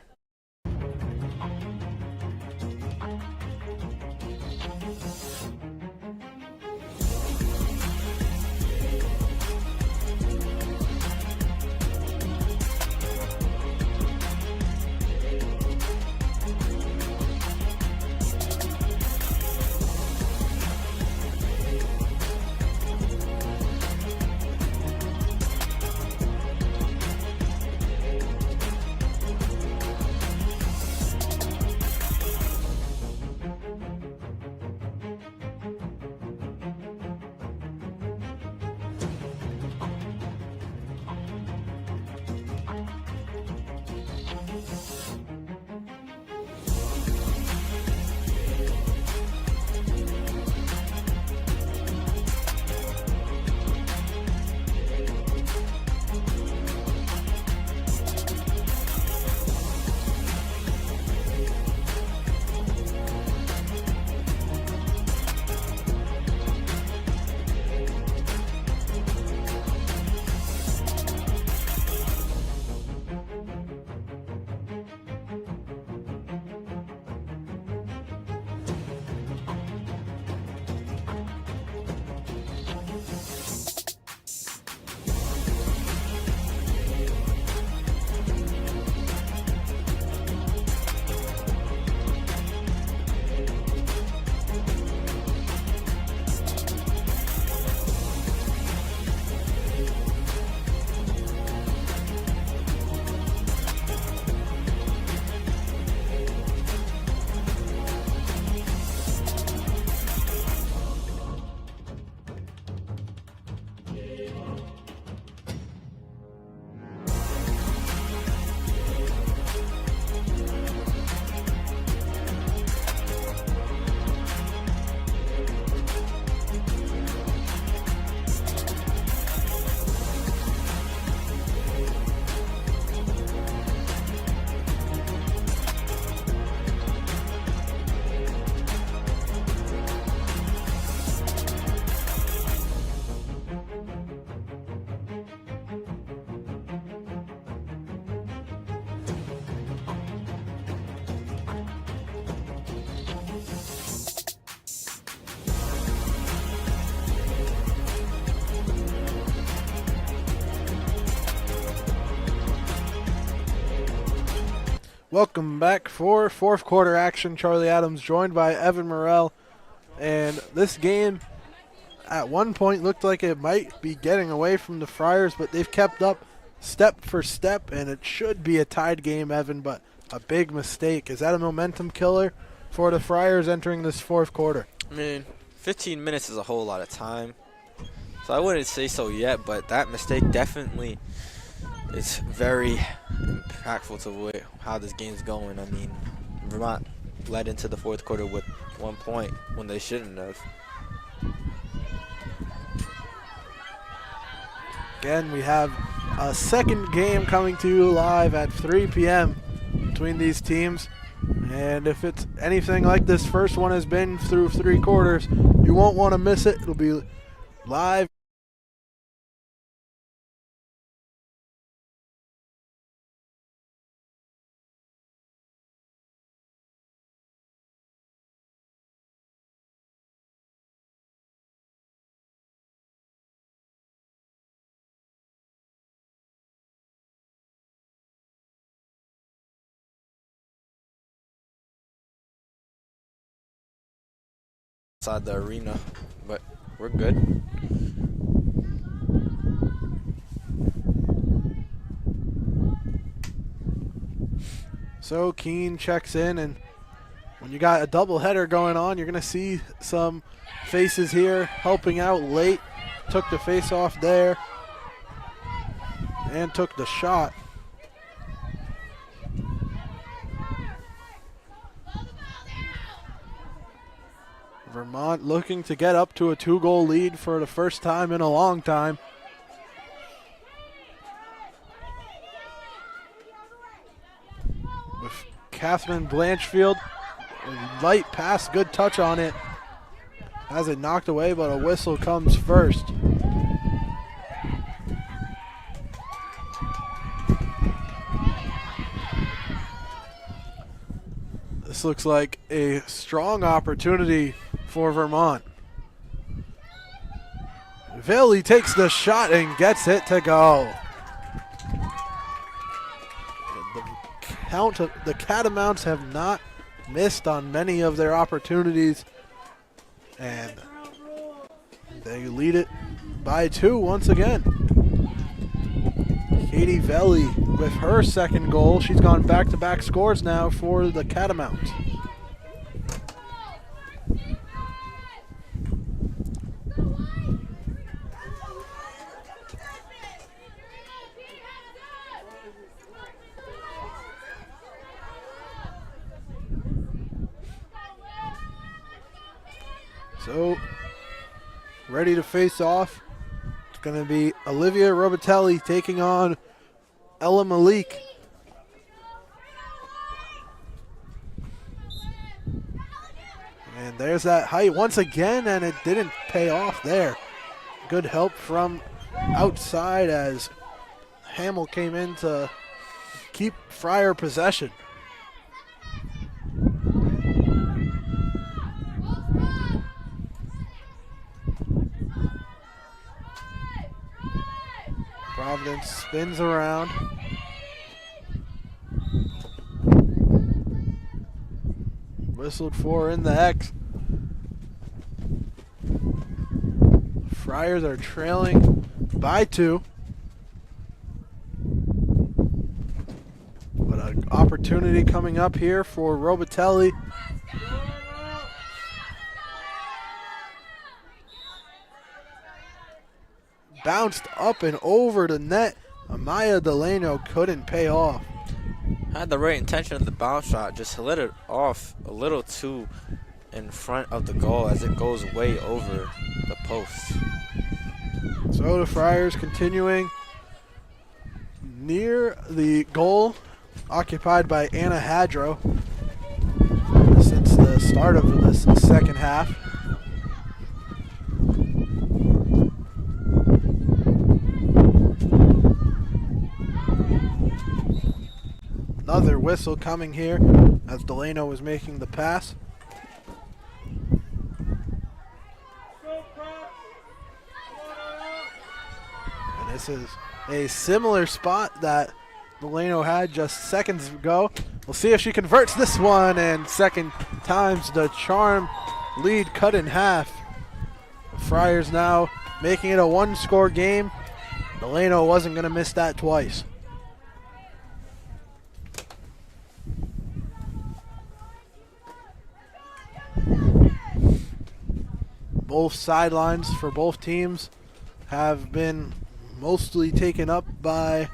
Welcome back for fourth quarter action. Charlie Adams joined by Evan Morrell. And this game at one point looked like it might be getting away from the Friars, but they've kept up step for step, and it should be a tied game, Evan, but a big mistake. Is that a momentum killer for the Friars entering this fourth quarter? I mean, 15 minutes is a whole lot of time, so I wouldn't say so yet, but that mistake definitely is very impactful to how this game's going. I mean, Vermont led into the fourth quarter with 1 point when they shouldn't have. Again, we have a second game coming to you live at 3 p.m. between these teams. And if it's anything like this first one has been through 3 quarters, you won't want to miss it. It'll be live. Inside the arena, but we're good. So Keene checks in, and when you got a doubleheader going on, you're going to see some faces here helping out late. Took the face off there and took the shot. Vermont looking to get up to a 2-goal lead for the first time in a long time. With Catherine Blanchfield, a light pass, good touch on it. Has it knocked away, but a whistle comes first. This looks like a strong opportunity for Vermont. Villi takes the shot and gets it to go. The Catamounts have not missed on many of their opportunities, and they lead it by 2 once again. Katie Villi with her second goal. She's gone back-to-back scores now for the Catamounts. So, ready to face off. It's going to be Olivia Robitelli taking on Ella Malik. And there's that height once again, and it didn't pay off there. Good help from outside as Hamill came in to keep Fryer possession. Providence spins around. Whistled for in the X. Friars are trailing by 2. But an opportunity coming up here for Robitelli. Bounced up and over the net. Amaya Delano couldn't pay off. Had the right intention of the bounce shot, just lit it off a little too in front of the goal as it goes way over the post. So the Friars continuing near the goal occupied by Anna Hadro since the start of this second half. Another whistle coming here as Delano was making the pass. And this is a similar spot that Delano had just seconds ago. We'll see if she converts this one, and second time's the charm. Lead cut in half. The Friars now making it a 1-score game. Delano wasn't going to miss that twice. Both sidelines for both teams have been mostly taken up by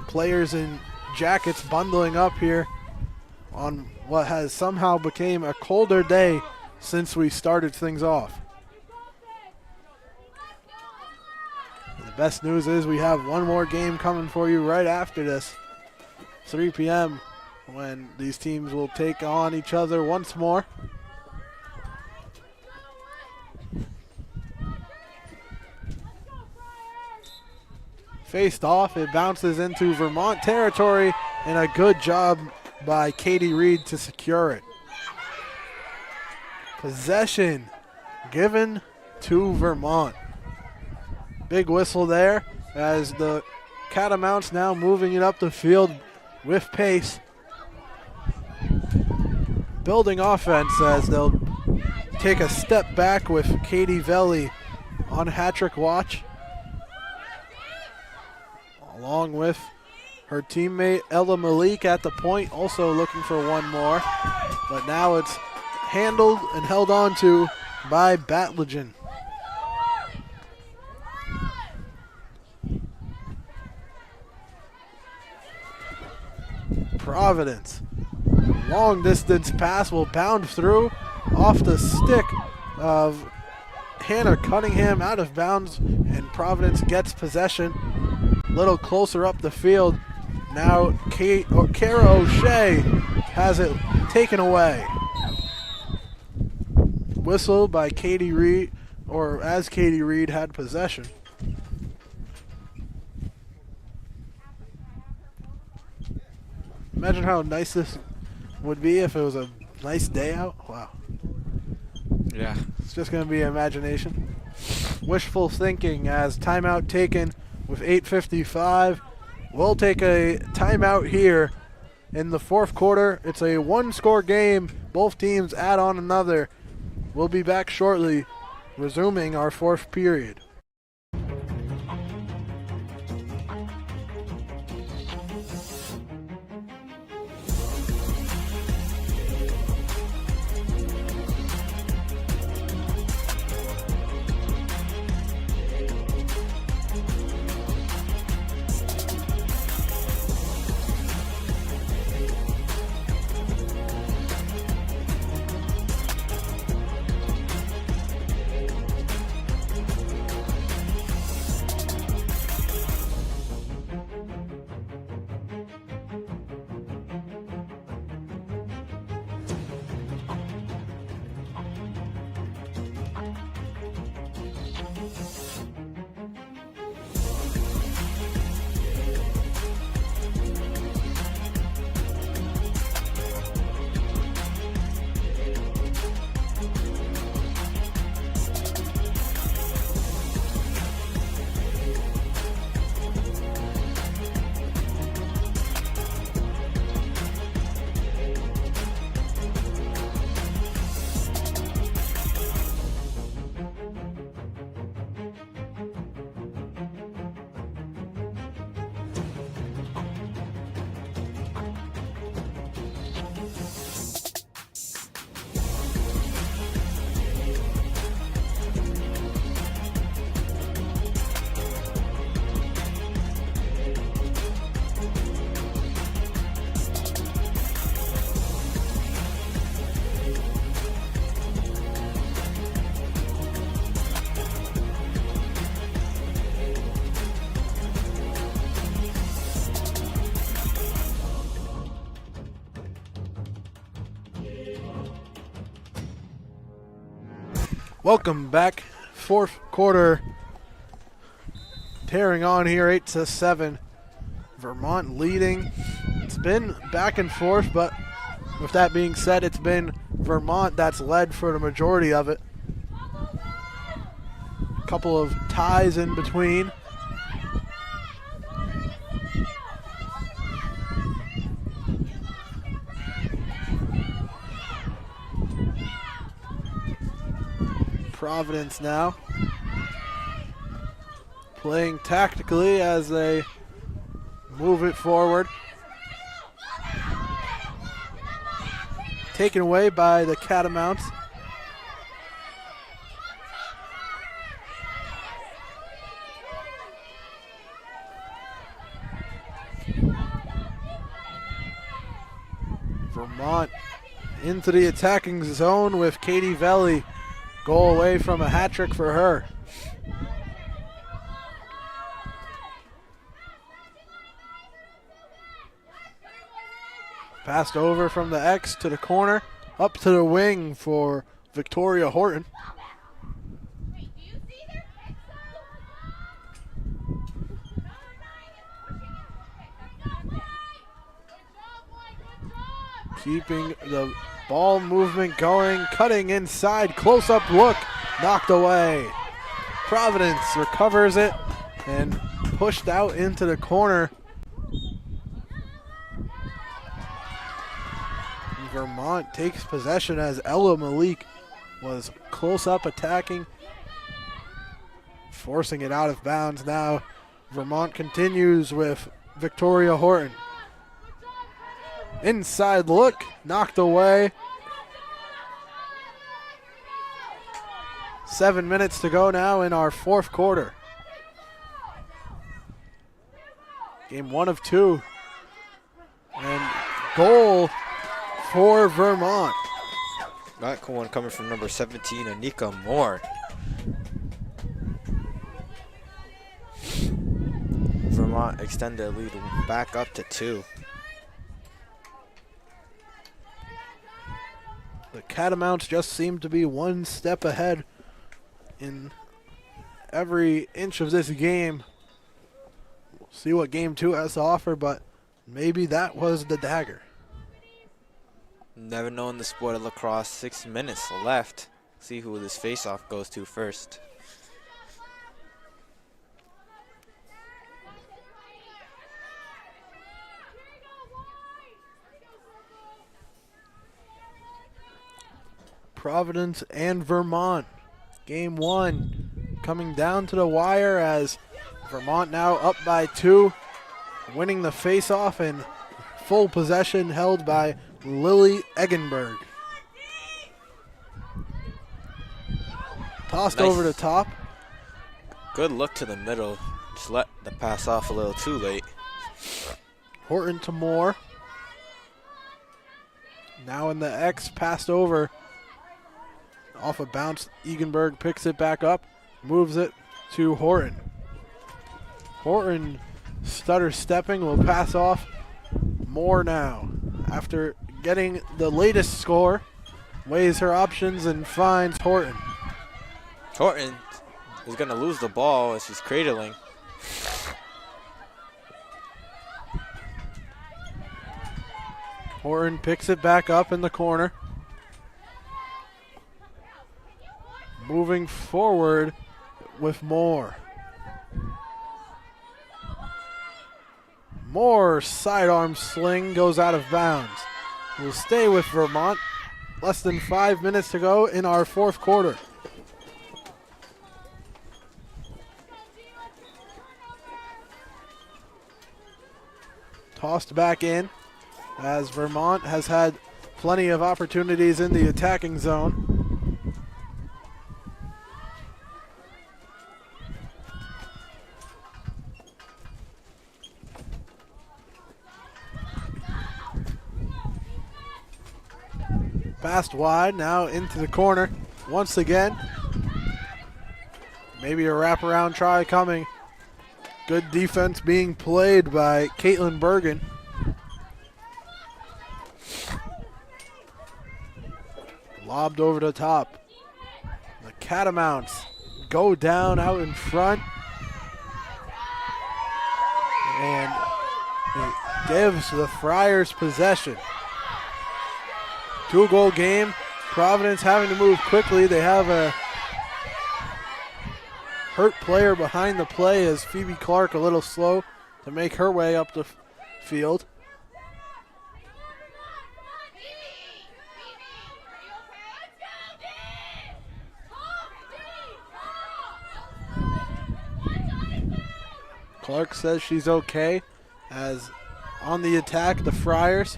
players in jackets bundling up here on what has somehow became a colder day since we started things off. The Best news is we have one more game coming for you right after this. 3 p.m. when these teams will take on each other once more. Faced off, it bounces into Vermont territory, and a good job by Katie Reed to secure it. Possession given to Vermont. Big whistle there as the Catamounts now moving it up the field with pace. Building offense as they'll take a step back with Katie Velli on hat-trick watch, along with her teammate Ella Malik at the point, also looking for one more. But now it's handled and held on to by Batligen. Providence. Long distance pass will bound through off the stick of Hannah Cunningham, out of bounds, and Providence gets possession. A little closer up the field. Now Kara O'Shea has it taken away. Whistle by Katie Reed, or as Katie Reed had possession. Imagine how nice this would be if it was a nice day out. Wow. Yeah. It's just going to be imagination. Wishful thinking as timeout taken with 8:55. We'll take a timeout here in the fourth quarter. It's a one-score game. Both teams add on another. We'll be back shortly, resuming our fourth period. Welcome back. Fourth quarter tearing on here, 8-7. Vermont leading. It's been back and forth, but with that being said, it's been Vermont that's led for the majority of it. A couple of ties in between. Providence now playing tactically as they move it forward. Taken away by the Catamounts. Vermont into the attacking zone with Katie Velli. Goal away from a hat trick for her. Passed over from the X to the corner, up to the wing for Victoria Horton. Keeping the ball movement going, cutting inside, close-up look, knocked away. Providence recovers it and pushed out into the corner. Vermont takes possession as Ella Malik was close-up attacking, forcing it out of bounds. Now Vermont continues with Victoria Horton. Inside look, knocked away. 7 minutes to go now in our fourth quarter. Game 1 of 2. And goal for Vermont. That one coming from number 17, Anika Moore. Vermont extend their lead back up to 2. The Catamounts just seem to be one step ahead in every inch of this game. We'll see what game 2 has to offer, but maybe that was the dagger. Never know in the sport of lacrosse. 6 minutes left. See who this face-off goes to first. Providence and Vermont. Game 1 coming down to the wire as Vermont now up by 2, winning the face-off and full possession held by Lily Eggenberg. Tossed over the top. Good look to the middle. Just let the pass off a little too late. Horton to Moore. Now in the X, passed over. Off a bounce, Egenberg picks it back up, moves it to Horton. Horton stutter stepping, will pass off. Moore now, after getting the latest score, weighs her options and finds Horton. Horton is going to lose the ball as she's cradling. Horton picks it back up in the corner. Moving forward with Moore. Moore sidearm sling goes out of bounds. We'll stay with Vermont. Less than 5 minutes to go in our fourth quarter. Tossed back in as Vermont has had plenty of opportunities in the attacking zone. Passed wide, now into the corner once again. Maybe a wraparound try coming. Good defense being played by Caitlin Bergen. Lobbed over the top. The Catamounts go down out in front. And it gives the Friars possession. 2-goal game. Providence having to move quickly. They have a hurt player behind the play as Phoebe Clark a little slow to make her way up the field. Clark says she's okay as on the attack, the Friars.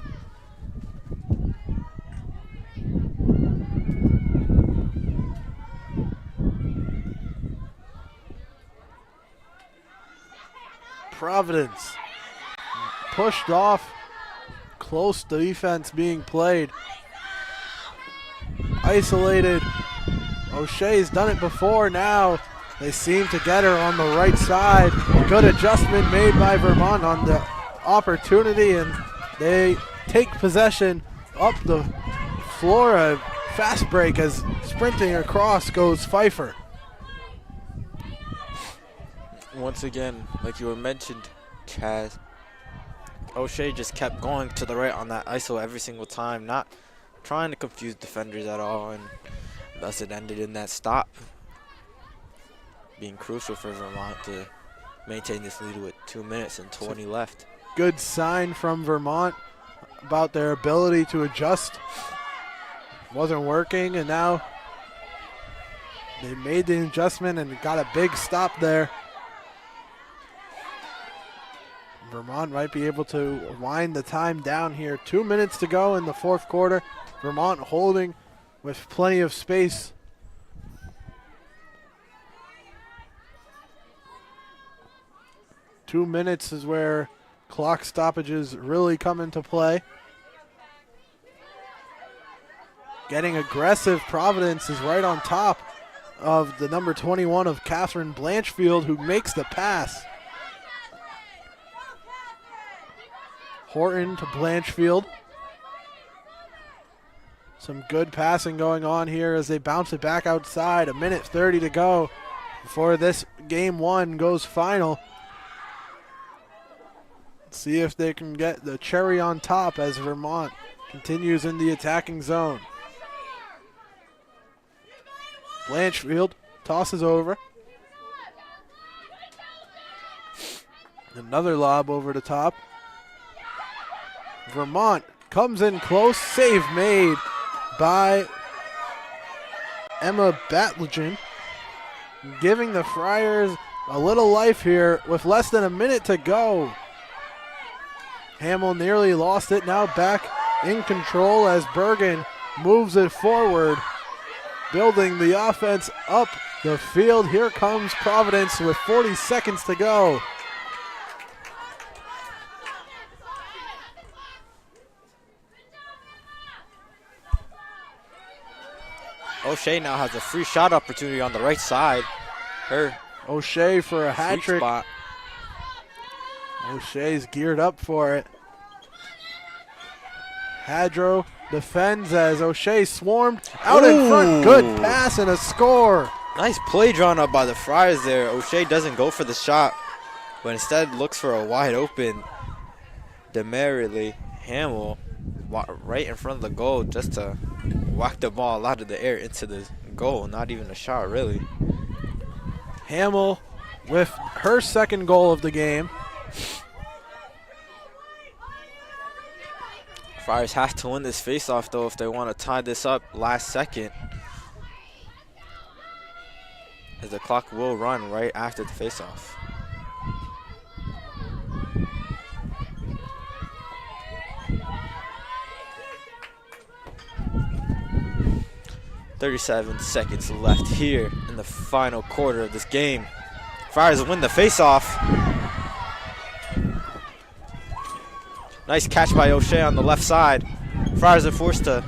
Providence pushed off, close defense being played. Isolated. O'Shea's done it before. Now they seem to get her on the right side. Good adjustment made by Vermont on the opportunity, and they take possession up the floor. A fast break as sprinting across goes Pfeiffer. Once again, like you were mentioned, Chaz, O'Shea just kept going to the right on that ISO every single time, not trying to confuse defenders at all, and thus it ended in that stop, being crucial for Vermont to maintain this lead with 2 minutes and 20 left. Good sign from Vermont about their ability to adjust. Wasn't working, and now they made the adjustment and got a big stop there. Vermont might be able to wind the time down here. 2 minutes to go in the fourth quarter. Vermont holding with plenty of space. Two minutes is where clock stoppages really come into play. Getting aggressive, Providence is right on top of the number 21 of Catherine Blanchfield, who makes the pass. Horton to Blanchfield. Some good passing going on here as they bounce it back outside. 1:30 to go before this game one goes final. See if they can get the cherry on top as Vermont continues in the attacking zone. Blanchfield tosses over. Another lob over the top. Vermont comes in close. Save made by Emma Batligen, giving the Friars a little life here with less than a minute to go. Hamill nearly lost it. Now back in control as Bergen moves it forward, building the offense up the field. Here comes Providence with 40 seconds to go. O'Shea now has a free shot opportunity on the right side. Her O'Shea for a hat trick. Spot. O'Shea's geared up for it. Hadro defends as O'Shea swarmed out in front. Good pass and a score. Nice play drawn up by the Friars there. O'Shea doesn't go for the shot, but instead looks for a wide open Demerily Hamill right in front of the goal just to whack the ball out of the air into the goal. Not even a shot, really. Hamill with her second goal of the game. Friars have to win this faceoff though if they want to tie this up last second, as the clock will run right after the faceoff. "37 seconds left here in the final quarter of this game. Friars win the faceoff. Nice catch by O'Shea on the left side. Friars are forced to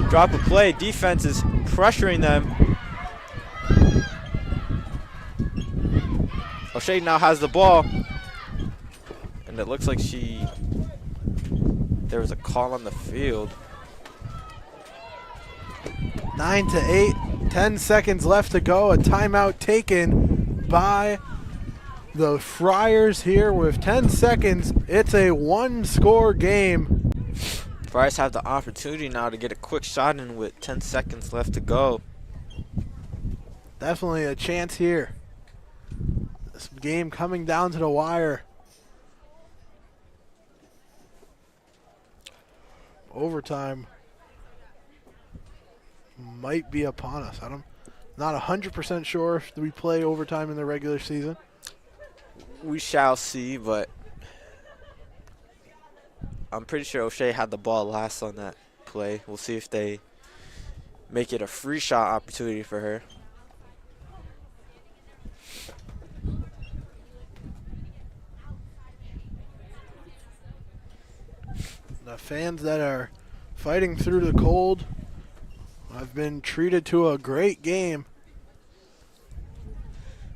drop a play. Defense is pressuring them. O'Shea now has the ball, and it looks like there was a call on the field. 9 to 8, 10 seconds left to go. A timeout taken by the Friars here with 10 seconds. It's a one-score game. Friars have the opportunity now to get a quick shot in with 10 seconds left to go. Definitely a chance here. This game coming down to the wire. Overtime might be upon us. I'm not 100% sure if we play overtime in the regular season. We shall see, but I'm pretty sure O'Shea had the ball last on that play. We'll see if they make it a free shot opportunity for her. The fans that are fighting through the cold have been treated to a great game.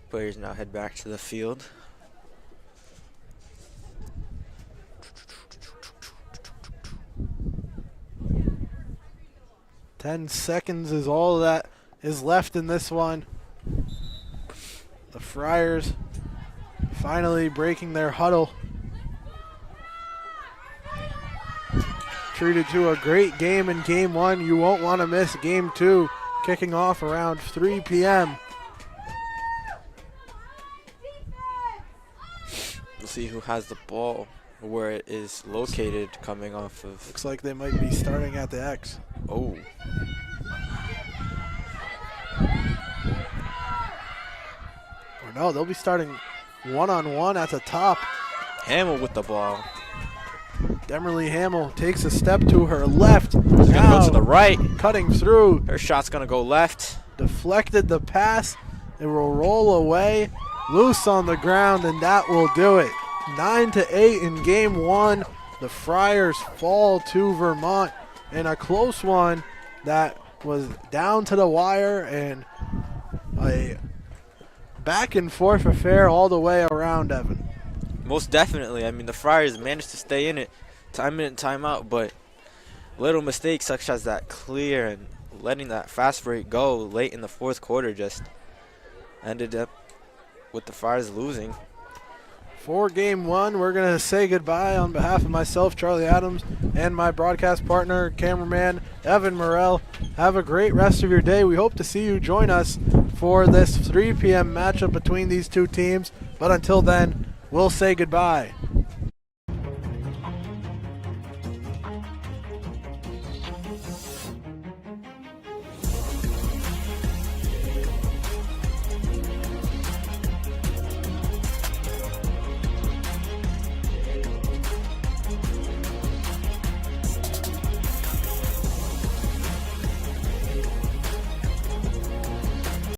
Players now head back to the field. 10 seconds is all that is left in this one. The Friars finally breaking their huddle. Treated to a great game in game 1. You won't want to miss game 2, kicking off around 3 p.m. We'll see who has the ball, where it is located coming off of. Looks like they might be starting at the X. Oh. Or no, they'll be starting one-on-one at the top. Hamill with the ball. Demerly Hamill takes a step to her left. She's going to go to the right. Cutting through. Her shot's going to go left. Deflected the pass. It will roll away. Loose on the ground, and that will do it. 9-8 in game 1. The Friars fall to Vermont in a close one that was down to the wire and a back and forth affair all the way around, Evan. Most definitely. I mean, the Friars managed to stay in it time in and time out, but little mistakes such as that clear and letting that fast break go late in the fourth quarter just ended up with the Friars losing. For game 1, we're going to say goodbye on behalf of myself, Charlie Adams, and my broadcast partner, cameraman, Evan Morrell. Have a great rest of your day. We hope to see you join us for this 3 p.m. matchup between these two teams. But until then, we'll say goodbye.